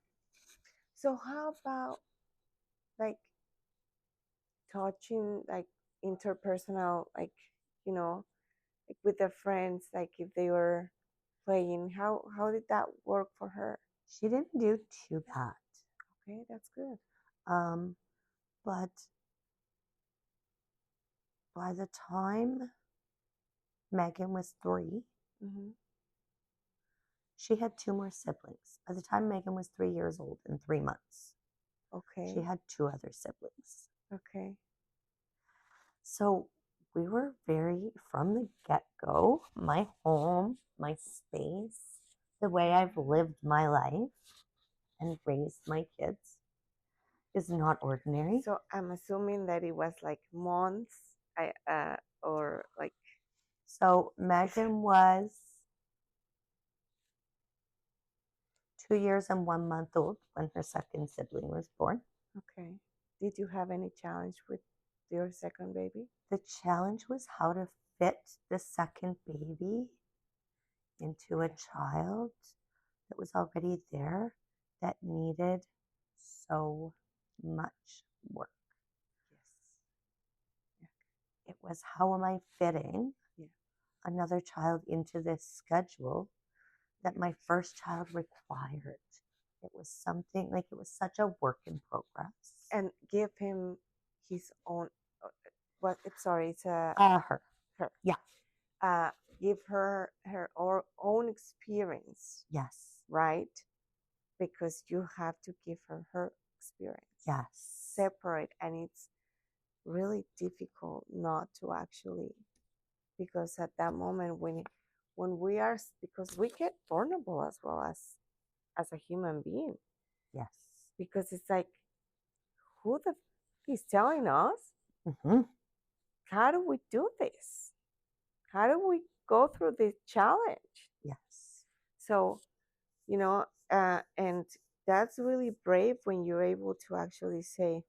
So how about like touching, like interpersonal, like, you know, like with their friends, like if they were playing, how did that work for her? She didn't do too bad. Okay, that's good. Um, but by the time Megan was 3, Mm-hmm. she had 2 more siblings. By the time Megan was 3 years old and 3 months, she Okay. had 2 other siblings. Okay. So we were very, from the get go, my home, my space, the way I've lived my life and raised my kids is not ordinary. So I'm assuming that it was like months, or like. So Megan was 2 years and 1 month old when her second sibling was born. Okay. Did you have any challenge with your second baby? The challenge was how to fit the second baby into a child that was already there that needed so much work. Yes. It was how am I fitting Yeah. another child into this schedule that my first child required. It was something like it was such a work in progress. And give him his own. What? Sorry, it's a Her. her. Yeah. Give her own experience, Yes. right? Because you have to give her experience. Yes. Separate, and it's really difficult not to actually, because at that moment when we are, because we get vulnerable as well as a human being, Yes. because it's like, who the he's telling us, Mm-hmm. how do we do this, how do we go through this challenge? Yes. So and that's really brave when you're able to actually say,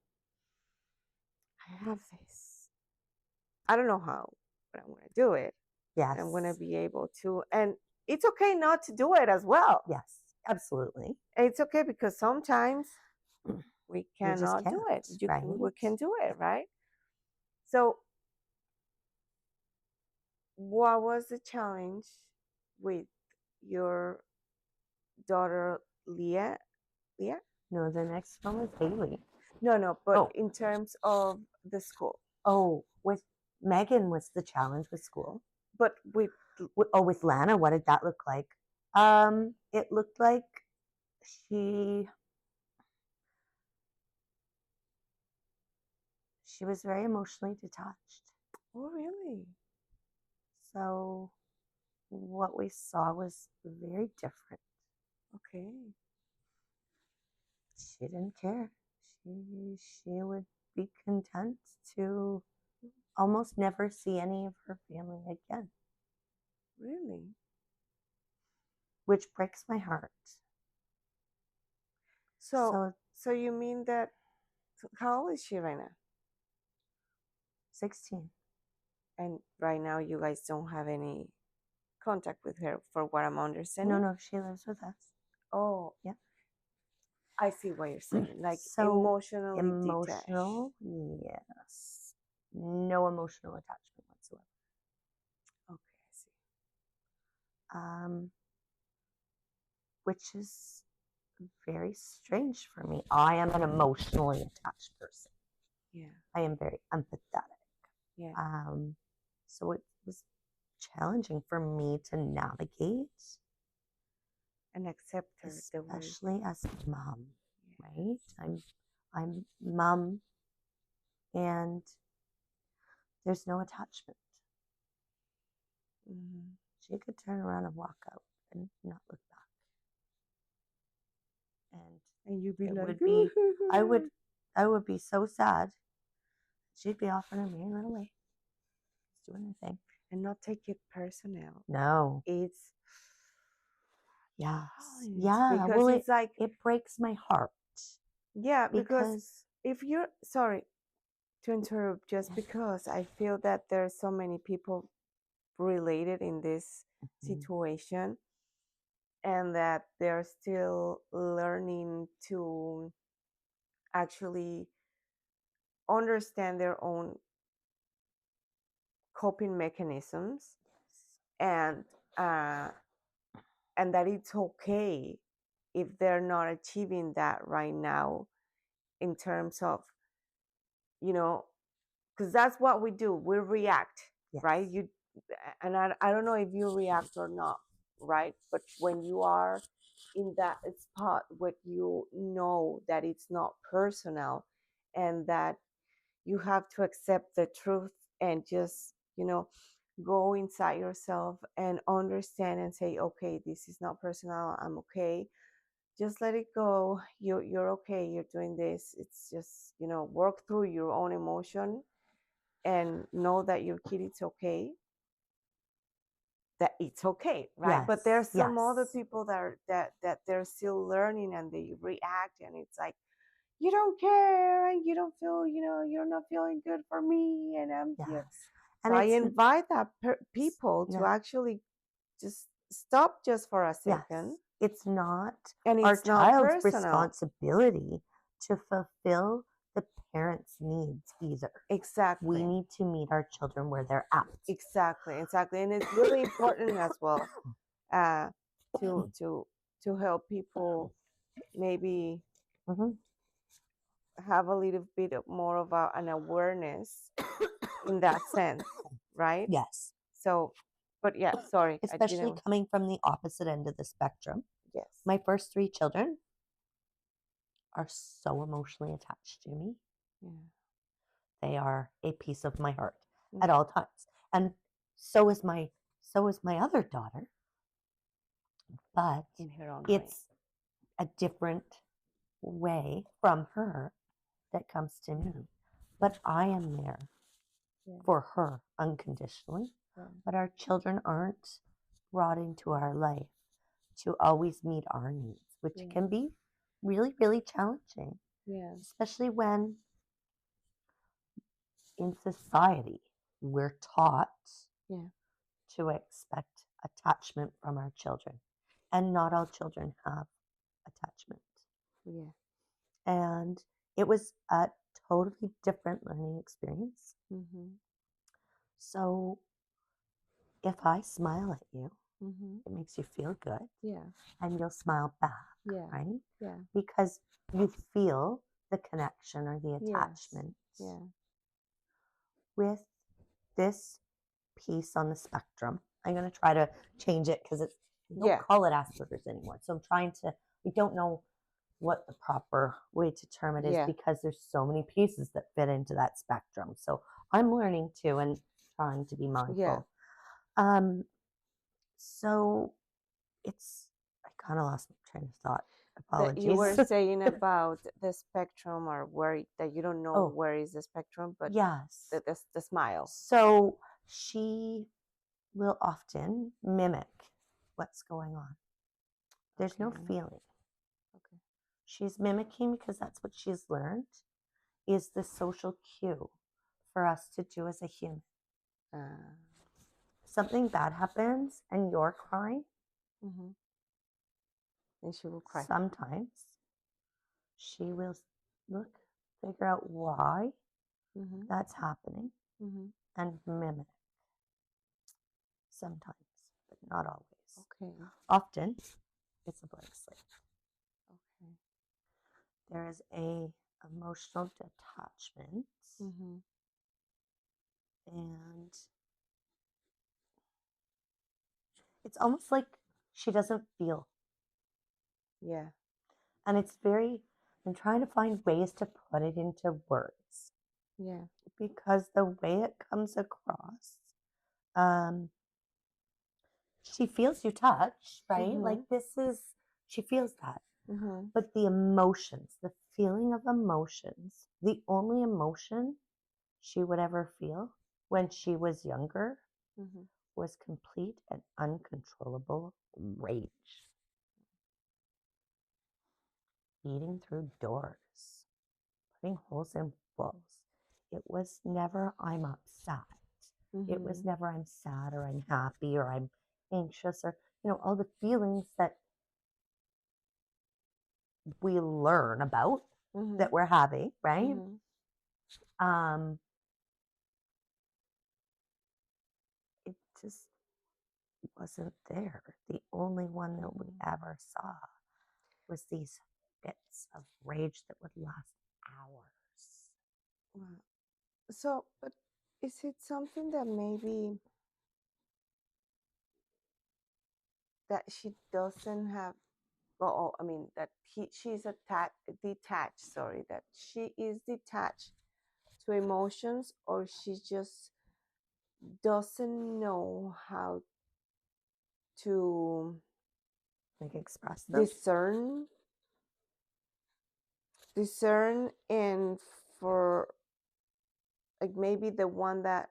I have this, I don't know how, but I'm going to do it. Yes. I'm going to be able to, and it's okay not to do it as well. Yes. Absolutely. It's okay because sometimes we You just cannot do can't, it. right? We can do it, right? So, what was the challenge with your daughter, Leah? Leah? No, the next one was Haley. No, but Oh, in terms of the school. oh, with Megan was the challenge with school. But with With Lana, what did that look like? It looked like she she was very emotionally detached. oh really? So what we saw was very different. Okay. She didn't care. She would be content to almost never see any of her family again, Really? which breaks my heart. So So so you mean that how old is she right now? 16. And right now you guys don't have any contact with her for what I'm No, understanding? no, she lives with us. Oh, Yeah. I see what you're saying. Like So emotionally detached. emotional, yes. No emotional attachment whatsoever. Okay, I see. Um, which is very strange for me. I am an emotionally attached person. Yeah, I am very empathetic. yeah. So it was challenging for me to navigate, And accept her the way. especially as a mom, Yeah. right? I'm mom, and there's no attachment. Hmm. She could turn around and walk out and not look back. And And you'd be it like, would be I would be so sad. She'd be off on her merry little way, just doing her thing. and not take it personal. No. It's Yes. challenge Yeah. because Well, it's like, it breaks my heart yeah, because because if you're sorry to interrupt, just because I feel that there's so many people related in this Mhm. situation and that they're still learning to actually understand their own coping mechanisms and uh, and that it's okay if they're not achieving that right now in terms of, you know, because that's what we do, we react, Yes. right? You and I don't know if you react or not, right? But when you are in that spot where you know that it's not personal and that you have to accept the truth and just, go inside yourself and understand and say, okay, this is not personal, I'm okay, just let it go, you're okay, you're doing this, it's just, work through your own emotion and know that your kid is okay, that it's okay, right? But Yes. there's some other Yes. people that are that they're still learning and they react and it's like, you don't care and you don't feel, you're not feeling good for me and I'm here. Yes. So And I it's invite that people to yeah. actually just stop just for a Yes. second, It's not and our it's not child's personal. responsibility to fulfill the parents' needs either. We Exactly. need to meet our children where they're at. Exactly. And it's really important as well, uh, to help people maybe Mhm. have a little bit more of an awareness in that sense, right? Yes. So, but yeah, sorry, I Especially didn't. coming from the opposite end of the spectrum. Yes. My first 3 children are so emotionally attached to me. Yeah. They are a piece of my heart Mm. at all times. And so is my other daughter, but In her own way. it's a different way from her that comes to me. But I am there Yeah. for her unconditionally. Yeah. But our children aren't brought into our life to always meet our needs, which Yeah. can be really, really challenging, Yeah. especially when in society we're taught Yeah. to expect attachment from our children. And not all children have attachment. Yeah. And it was a totally different learning experience. Mm-hmm. So if I smile at you, Mm-hmm. it makes you feel good Yeah. and you'll smile back, Yeah. right? Yeah. Because you feel the connection or the Yes. attachment. Yeah. With this piece on the spectrum, I'm going to try to change it because it's, I don't Yeah. call it Asperger's anymore. So I'm trying to, I don't know what the proper way to term it is Yeah. because there's so many pieces that fit into that spectrum. So I'm learning too and trying to be Yeah. mindful. Um, so it's, I kind of lost my train of thought. That you were Apologies. saying about the spectrum, or where that you don't know Oh, where is the spectrum, but yes. the smile. So she will often mimic what's going on. There's no Okay. feeling. Okay. She's mimicking because that's what she's learned is the social cue for us to do as a human. Uh, Something bad happens and you're crying, mm-hmm. And she will cry. sometimes she will look, figure out why Mm-hmm. that's happening Mm-hmm. and mimic sometimes, but not always. Okay. Often it's a blank slate. Okay. There is a emotional detachment Mm-hmm. and it's almost like she doesn't feel. Yeah. And it's very, I'm trying to find ways to put it into words Yeah. because the way it comes across, um, she feels you touch, right? Mm-hmm. Like this is, she feels that. Mm-hmm. But the emotions, the feeling of emotions, the only emotion she would ever feel when she was younger Mm-hmm. was complete and uncontrollable rage. Beating through doors, putting holes in walls. It was never, I'm upset. It was Mm-hmm. never, I'm sad or I'm happy or I'm anxious or, all the feelings that we learn about Mm-hmm. that we're having, right? Mm-hmm. Um, it just wasn't there. The only one that we Mm-hmm. ever saw was these fits of rage that would last hours. Wow. So, but is it something that maybe that she doesn't have? Well, I mean that she's detached. Sorry, that she is detached to emotions, or she just doesn't know how to Like express them. discern and for like maybe the one that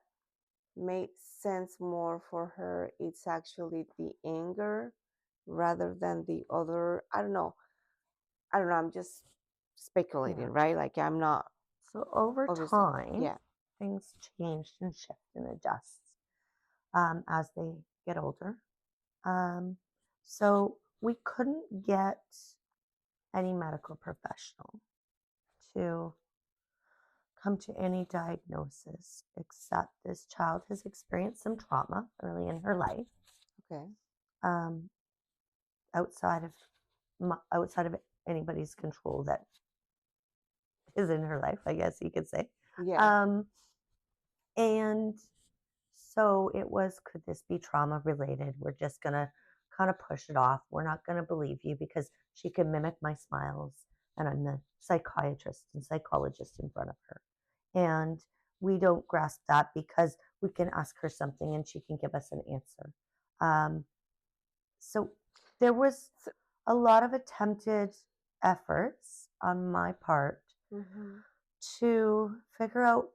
made sense more for her, it's actually the anger rather than the other. I don't know, I'm just speculating, Yeah. right? Like I'm not So over obviously. time, Yeah. things change and shift and adjust as they get older. Um, so we couldn't get any medical professional to come to any diagnosis except this child has experienced some trauma early in her life, Okay. um, outside of outside of anybody's control that is in her life, I guess you could say. Yeah. Um, and so it was, could this be trauma related? We're just going to kind of push it off. We're not going to believe you because she can mimic my smiles. And I'm the psychiatrist and psychologist in front of her. And we don't grasp that because we can ask her something and she can give us an answer. Um, so there was So, a lot of attempted efforts on my part mm-hmm. to figure out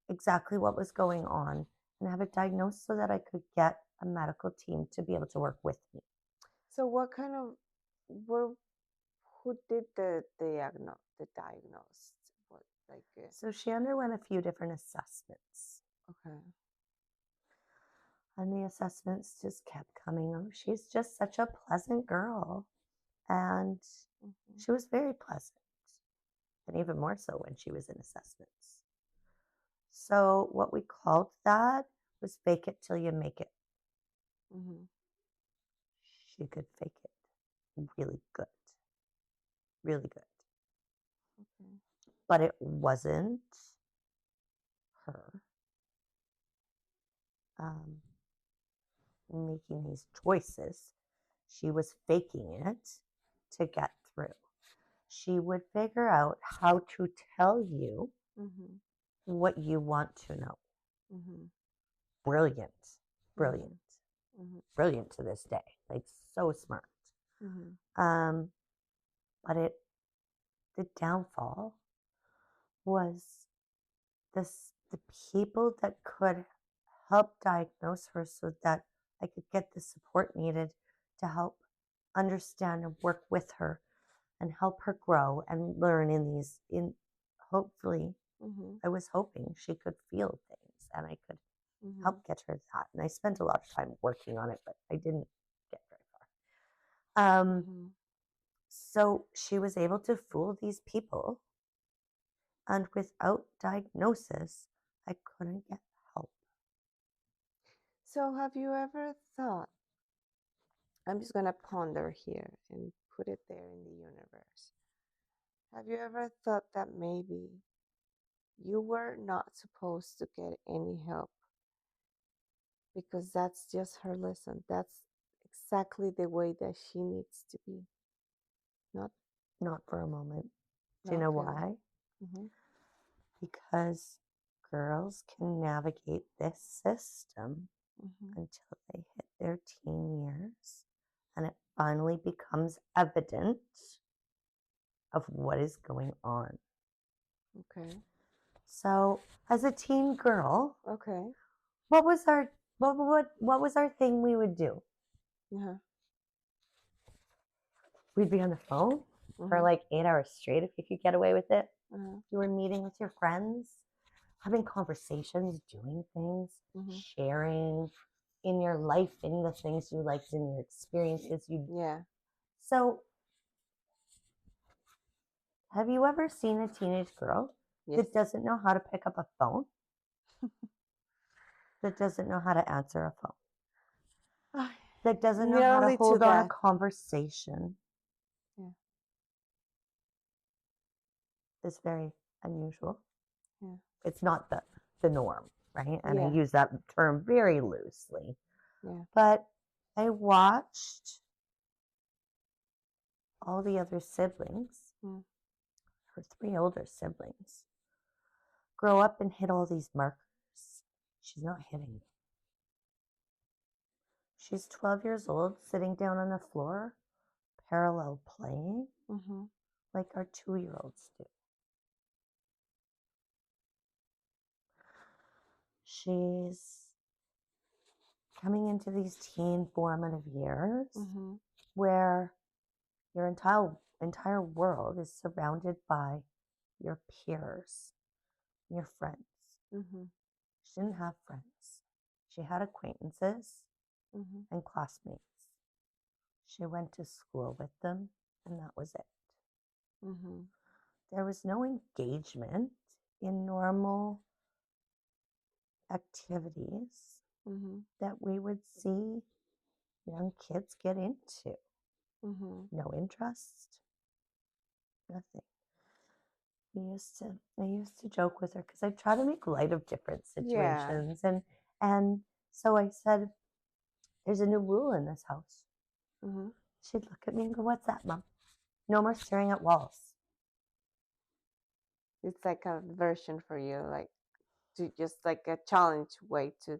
exactly what was going on and have it diagnosed so that I could get a medical team to be able to work with me. So what kind of where who did the diagnose? What like So she underwent a few different assessments, okay. and the assessments just kept coming. Oh, she's just such a pleasant girl. And Mm-hmm. she was very pleasant, and even more so when she was in assessments. So, what we called that was fake it till you make it. Mm-hmm. She could fake it really good, really good. Okay. but it wasn't her um, making these choices. She was faking it to get through. She would figure out how to tell you Mhm. what you want to know. Mhm. Brilliant, Mhm. brilliant, Mhm. brilliant to this day. Like so smart. Mhm. Um, but the downfall was the people that could help diagnose her so that I could get the support needed to help understand and work with her and help her grow and learn in hopefully Mhm. I was hoping she could feel things and I could Mhm. help get her that. And I spent a lot of time working on it, but I didn't get very far. Mhm. So she was able to fool these people, and without diagnosis, I couldn't get help. So, have you ever thought? I'm just gonna ponder here and put it there in the universe. Have you ever thought that maybe you were not supposed to get any help because that's just her lesson? That's exactly the way that she needs to be. Not, Not for a moment. Do you not know for. why? Mm-hmm. Because girls can navigate this system Mm-hmm. until they hit their teen years and it finally becomes evident of what is going on. Okay. So, as a teen girl, Okay. what was our what was our thing we would do? Uh-huh. We'd be on the phone for Mm-hmm. like 8 hours straight if you could get away with it. Uh-huh. You were meeting with your friends, having conversations, doing things, Mm-hmm. sharing in your life, in the things you liked, in your experiences. You Yeah. so have you ever seen a teenage girl Yes. that doesn't know how to pick up a phone? That doesn't know how to answer a phone? That doesn't know how to Nearly to hold on a that. conversation? Yeah. Is very unusual. Yeah. It's not the norm, right? And I Yeah. use that term very loosely. Yeah. But I watched all the other siblings, Mm. her three older siblings, grow up and hit all these markers. She's not hitting them. She's 12 years old, sitting down on the floor, parallel playing Mm-hmm. like our 2-year-olds do. She's coming into these teen formative years Mm-hmm. where your entire world is surrounded by your peers, your friends. Mm-hmm. She didn't have friends. She had acquaintances Mm-hmm. and classmates. She went to school with them, and that was it. Mm-hmm. There was no engagement in normal activities Mm-hmm. that we would see young kids get into. Mm-hmm. No interest, nothing. I used to joke with her because I try to make light of different Yeah. situations, and so I said, "There's a new rule in this house." Mm-hmm. She'd look at me and go, "What's that, Mom?" "No more staring at walls." It's like a version for you, like to just like a challenge way to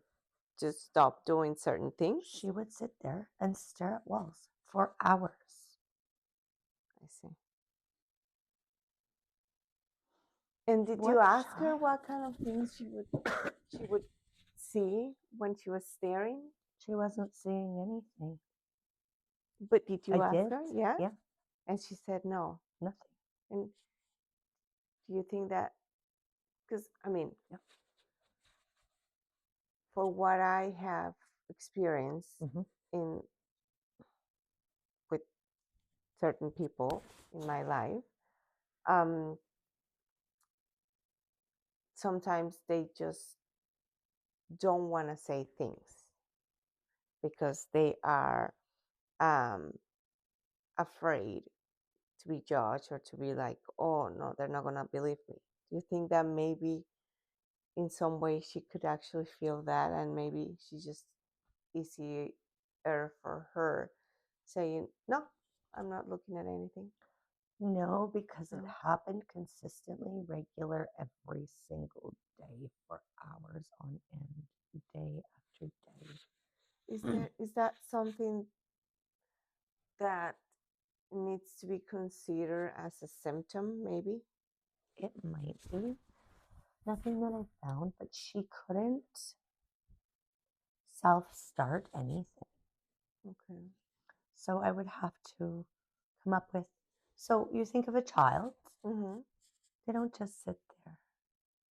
just stop doing certain things. She would sit there and stare at walls for hours. I see. And did you What ask her child? what kind of things she would see when she was staring? She wasn't seeing anything. But did I you ask did. her? Yeah. Yeah, And she said no. nothing. And do you think that because I mean, Yeah. for what I have experienced Hmm. in with certain people in my life, um, sometimes they just don't want to say things because they are um, afraid to be judged or to be like, oh no, they're not gonna believe me. Do you think that maybe in some way she could actually feel that, and maybe she just easier for her saying, no, I'm not looking at anything? No, because it No. happened consistently, regular, every single day for hours on end, day after day. Is that something that needs to be considered as a symptom, maybe? It might be. Nothing that I found, but she couldn't self start anything. Okay. So I would have to come up with. So you think of a child, Mm-hmm. they don't just sit there,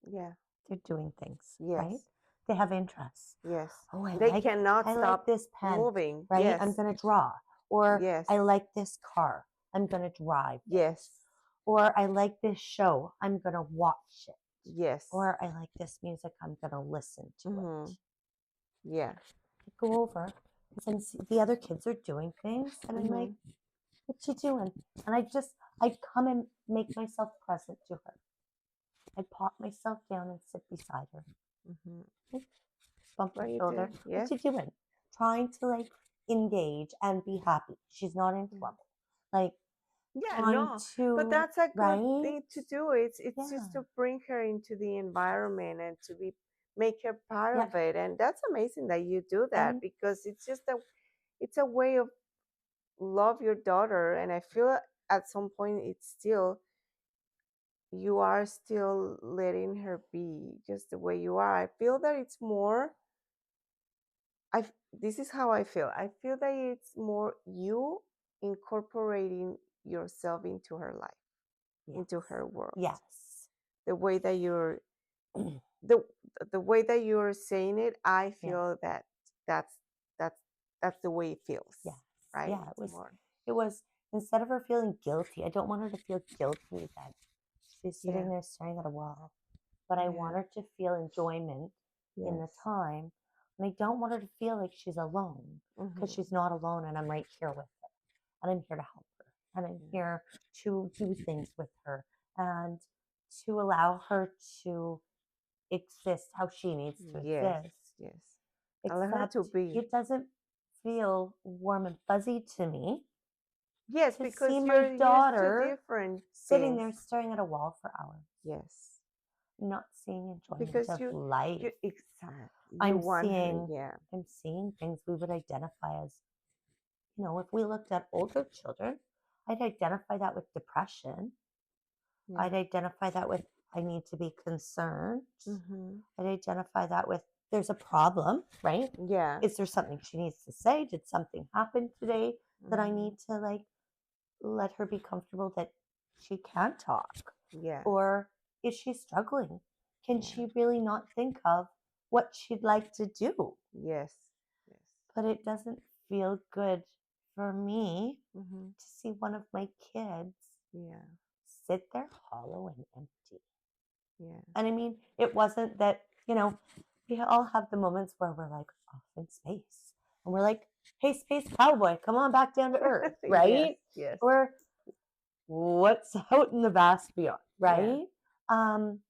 Yeah. they're doing things, right? Yes. They have interests. Yes. Oh, I They like cannot I like stop this pen, moving. right? I'm Yes. gonna draw. Or Yes. I like this car. I'm gonna drive it. Yes. Or I like this show. I'm gonna watch it. Yes. Or I like this music. I'm gonna listen to Mm-hmm. it. Yeah. I go over because the other kids are doing things, and I'm like, Mm-hmm. "What you doing?" And I come and make myself present to her. I pop myself down and sit beside her. Mm-hmm. Bump her What you shoulder. do? What Yes. you doing? Trying to like engage and be happy. She's not in Yeah. trouble. Like Yeah, trying no, but to, that's a good right? thing to do. It's Yeah. just to bring her into the environment and to be make her part Yeah. of it. And that's amazing that you do that, And because it's a way of love your daughter. And I feel at some point it's still, you are still letting her be just the way you are. I feel that it's more, this is how I feel. I feel that it's more you incorporating yourself into her life, yes. into her world. Yes. The way that you're the the way that you're saying it, I Yeah. feel that that's that's that's the way it feels, Yes. right? Yeah. It's more, It was instead of her feeling guilty, I don't want her to feel guilty that she's yeah, sitting there staring at a wall. But I yeah, want her to feel enjoyment in the yes, time. And I don't want her to feel like she's alone because mm-hmm, she's not alone and I'm right here with her. And I'm here to help her. And I'm yeah, here to do things with her and to allow her to exist how she needs to yes, exist. yes. Allow her to Except be. it doesn't feel warm and fuzzy to me Yes, to see because my you're used to daughter different sitting things. there staring at a wall for hours, Yes, not seeing enjoyment because of life. you exactly, you I'm want her. seeing Yeah, I'm seeing things we would identify as, if we looked at older children, I'd identify that with depression. yeah, I'd identify that with I need to be concerned. mm-hmm, I'd identify that with there's a problem, right? yeah, Is there something she needs to say? Did something happen today that I mm-hmm, need to like let her be comfortable that she can talk? yeah, Or is she struggling? Can yeah, she really not think of what she'd like to do? yes, yes, But it doesn't feel good for me mm-hmm, to see one of my kids yeah, sit there hollow and empty. yeah. And I mean, it wasn't that, we all have the moments where we're like off in space and we're like, hey, space cowboy, come on back down to earth, Yes, right? yes, Or what's out in the vast beyond, yeah, right? Um,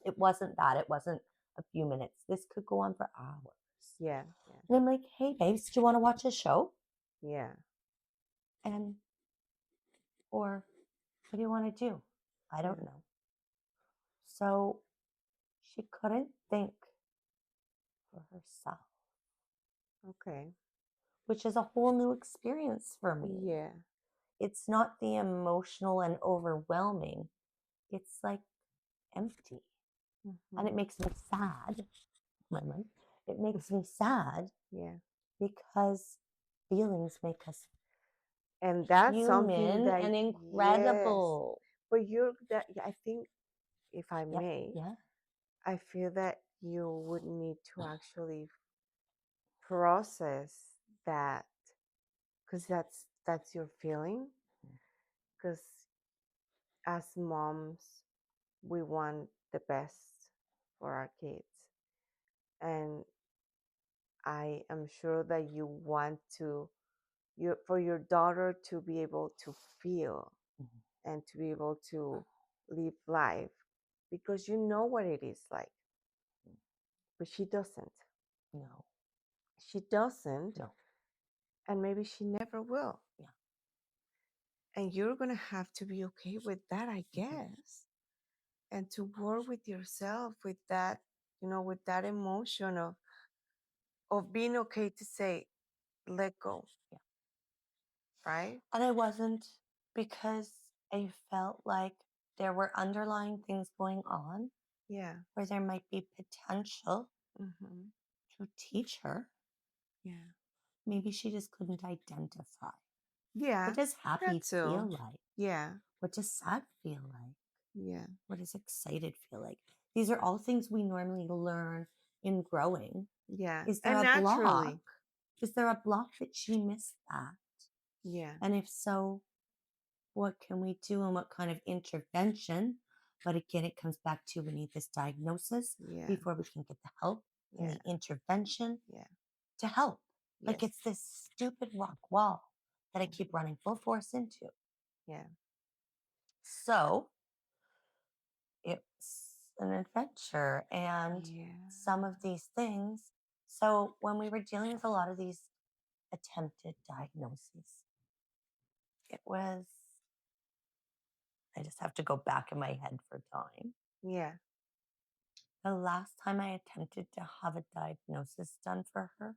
it wasn't that. It wasn't a few minutes. This could go on for hours. yeah, yeah, And I'm like, hey, babes, do you want to watch a show? yeah, And or what do you want to do? I don't yeah. know. So she couldn't think for herself, Okay. which is a whole new experience for me. Yeah. It's not the emotional and overwhelming, it's like empty. And it Mm-hmm. makes me sad. It makes me sad Yeah. because feelings make us And that's something human that, and yes. incredible. But you're that, I think, if I Yeah, may, yeah. I feel that you would need to actually process that, because that's your feeling. Because as moms, we want the best for our kids, and I am sure that you want to, for your daughter to be able to feel and to be able to live life because you know what it is like. But she doesn't. No. She doesn't. No. And maybe she never will. Yeah. And you're going to have to be okay with that, I Mm-hmm. guess. And to work with yourself with that, with that emotion of being okay to say, let go. Yeah. Right? And I wasn't, because I felt like there were underlying things going on Yeah. where there might be potential Mm-hmm. to teach her. Yeah. Maybe she just couldn't identify. Yeah. What does happy That too. feel like? Yeah. What does sad feel like? Yeah. What does excited feel like? These are all things we normally learn in growing. Yeah. Is there And a naturally. block? Is there a block that she missed that? Yeah. And if so, what can we do and what kind of intervention? But again, it comes back to we need this diagnosis Yeah. before we can get the help and Yeah. the intervention Yeah. to help. Like Yes. it's this stupid rock wall that I keep running full force into. Yeah. So it's an adventure and Yeah. some of these things. So when we were dealing with a lot of these attempted diagnoses, it was, I just have to go back in my head for time. Yeah. The last time I attempted to have a diagnosis done for her,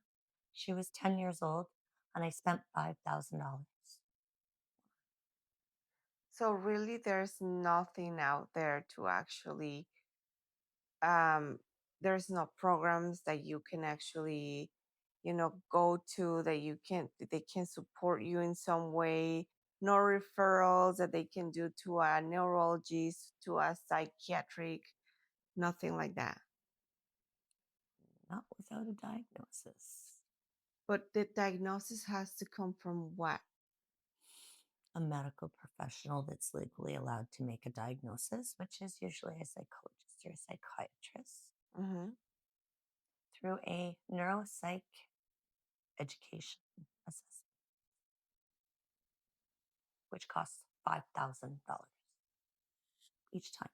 she was 10 years old and I spent $5,000. So really there's nothing out there to actually um there's no programs that you can actually go to that they can support you in some way, no referrals that they can do to a neurologist, to a psychiatric, nothing like that. Not without a diagnosis. But the diagnosis has to come from what? A medical professional that's legally allowed to make a diagnosis, which is usually a psychologist or a psychiatrist, Mm-hmm. through a neuropsych education assessment, which costs $5,000 each time.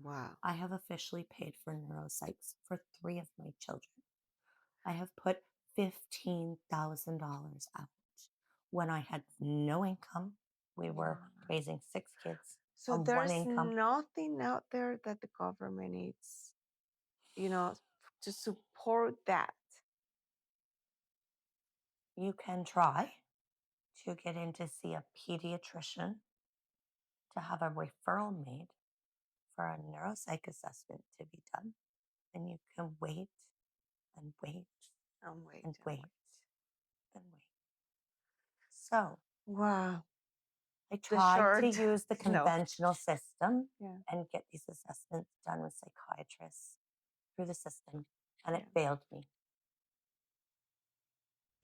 Wow. I have officially paid for neuropsychs for 3 of my children. I have put $15,000 out when I had no income. We were raising 6 kids So on 1 there's income. nothing out there that the government needs, to support that. You can try to get in to see a pediatrician to have a referral made for a neuropsych assessment to be done. And you can wait and wait I'm waiting. and wait and wait. So Wow. I tried to short- use the no. conventional system Yeah. and get these assessments done with psychiatrists through the system, and it Yeah. failed me.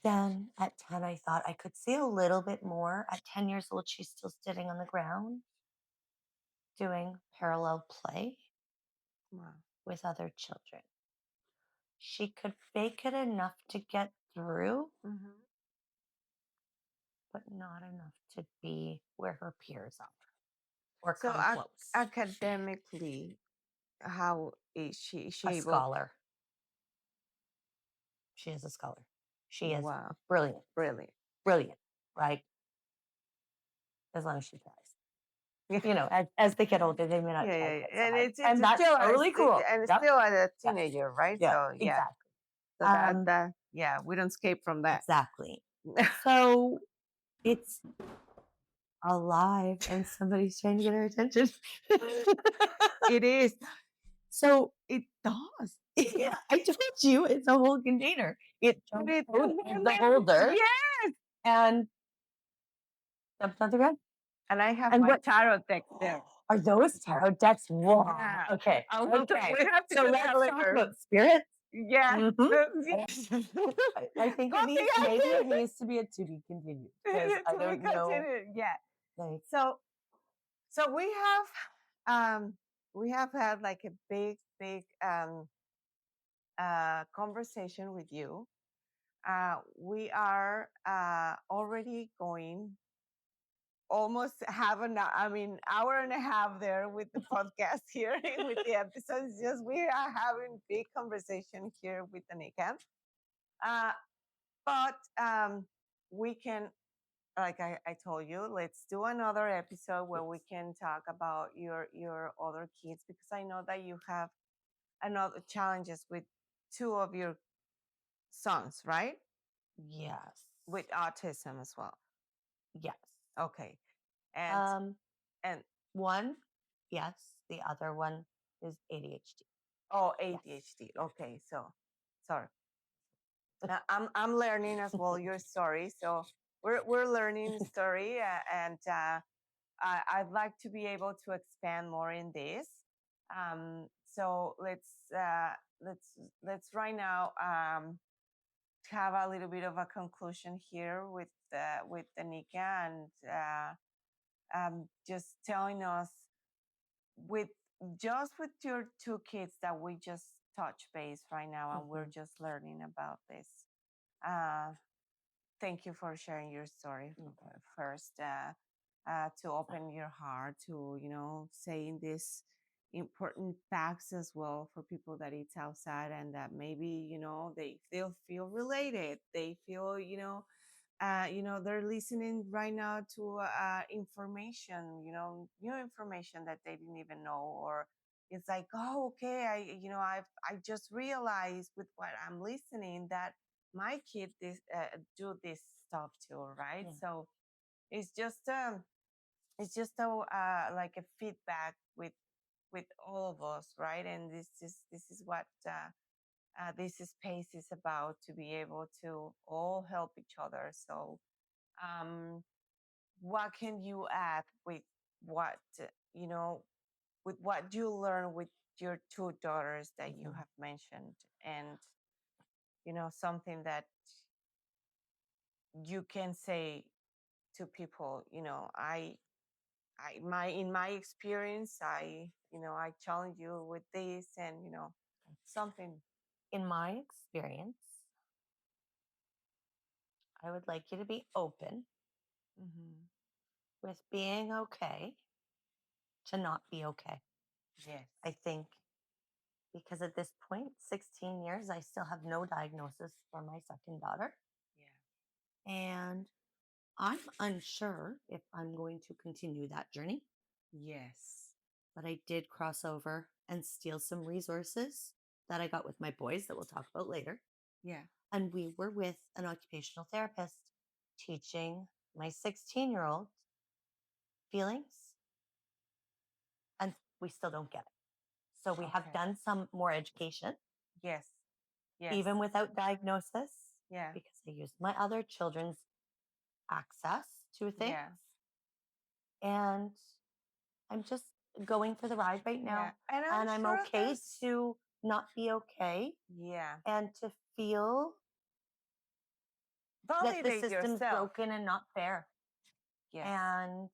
Then at 10, I thought I could see a little bit more. At 10 years old, she's still sitting on the ground doing parallel play Wow. with other children. She could fake it enough to get through, Mm-hmm. but not enough to be where her peers are or So come close. academically, how is she? Is she A able? scholar. She is a scholar. She is Wow. brilliant. Brilliant. Brilliant, right? As long as she tries. As they get older, they may not try quite so And hard. it's And that's still totally cool. and it's Yep. still a Yes. teenager, right? Yeah, So yeah, exactly. so that we don't escape from that. Exactly. So it's alive and somebody's trying to get her attention. It is. So It does. yeah, I told you it's a whole container. It But jumped it out of the holder Yes. and jumped on the ground. And I have And my what tarot deck there. are those tarot decks? Wow. Yeah. Okay. I will- Okay. we have to So do let's that talk later. about spirits. Yeah. Mhm. I think it needs, maybe it needs to be a to be continued because I don't know. Yeah. Like, So we have had like a big conversation with you We are already going almost hour and a half there with the podcast here with the episodes. Just we are having big conversation here with Danika. Uh, but we can, like I told you, let's do another episode where we can talk about your other kids, because I know that you have another challenges with two of your sons, right? Yes. With autism as well. Yes. Okay. And and one, yes. The other one is ADHD. oh, ADHD. Yes. Okay, so sorry. I'm learning as well your story. So we're learning the story, and I'd like to be able to expand more in this. So let's right now have a little bit of a conclusion here with Danika, and just telling us with with your two kids that we just touch base right now, and we're just learning about this. Uh, Thank you for sharing your story first, to open your heart to, saying these important facts as well for people that it's outside, and that maybe, they feel related. They feel, they're listening right now to information, new information that they didn't even know, or it's like, oh, okay, I just realized with what I'm listening that my kid do this stuff too, right? Yeah. So it's just like a feedback with all of us, right? And this is what this space is about, to be able to all help each other. So um, what can you add with what you know with what you learn with your two daughters that you have mentioned, and something that you can say to people, my in my experience, I challenge you with this, and something. In my experience, I would like you to be open Mm-hmm. with being okay to not be okay. Yes. I think because at this point, 16 years, I still have no diagnosis for my second daughter. Yeah. And I'm unsure if I'm going to continue that journey. Yes. But I did cross over and steal some resources that I got with my boys that we'll talk about later. Yeah. And we were with an occupational therapist teaching my 16-year-old feelings, and we still don't get it. So we have Okay. done some more education, Yes. Yes. even without diagnosis, Yeah. because I used my other children's access to things. Yeah. And I'm just going for the ride right now. Yeah. And I'm sure okay there's. to not be okay Yeah. and to feel that the Validate system's yourself. broken and not fair. Yes. And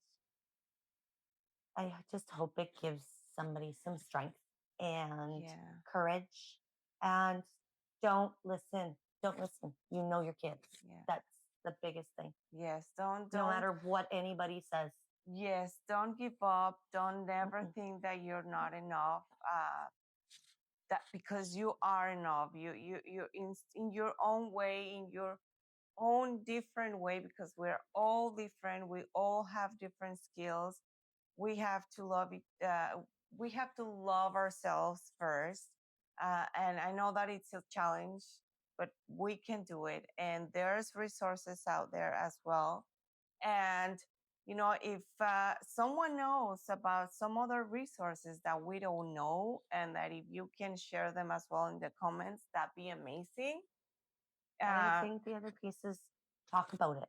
I just hope it gives somebody some strength and Yeah. courage. And don't listen. Don't listen. You know your kids. Yeah. That's the biggest thing. Yes. Don't. No matter what anybody says. Yes. Don't give up. Don't never think that you're not enough. That because you are enough. You in your own way, in your own different way, because we're all different. We all have different skills. We have to love it. We have to love ourselves first. And I know that it's a challenge, but we can do it. And there's resources out there as well. And if someone knows about some other resources that we don't know, and that if you can share them as well in the comments, that'd be amazing. And I think the other piece is talk about it.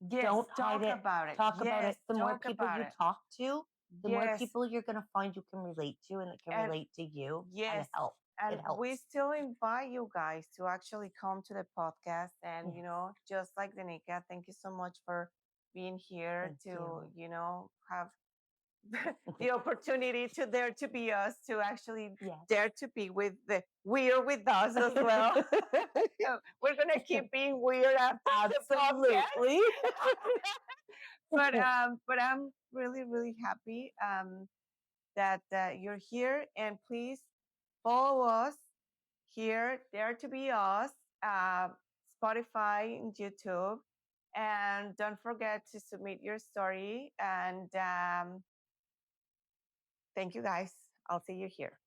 Yes, don't hide it. about it. Talk about Yes, it. The more talk people about you it. talk to, the more Yes, people you're going to find you can relate to and that can and relate to you. And yes, it helps. and It helps. we still invite you guys to actually come to the podcast, and Yes. just like Danika, thank you so much for being here Thank to you. have the opportunity to dare to be us, to actually Yes. dare to be with the weird with us as well. We're gonna keep being weird after the podcast. Absolutely. But I'm really really happy that you're here, and please follow us here, Dare to Be Us, Spotify and YouTube, and don't forget to submit your story. And thank you guys. I'll see you here.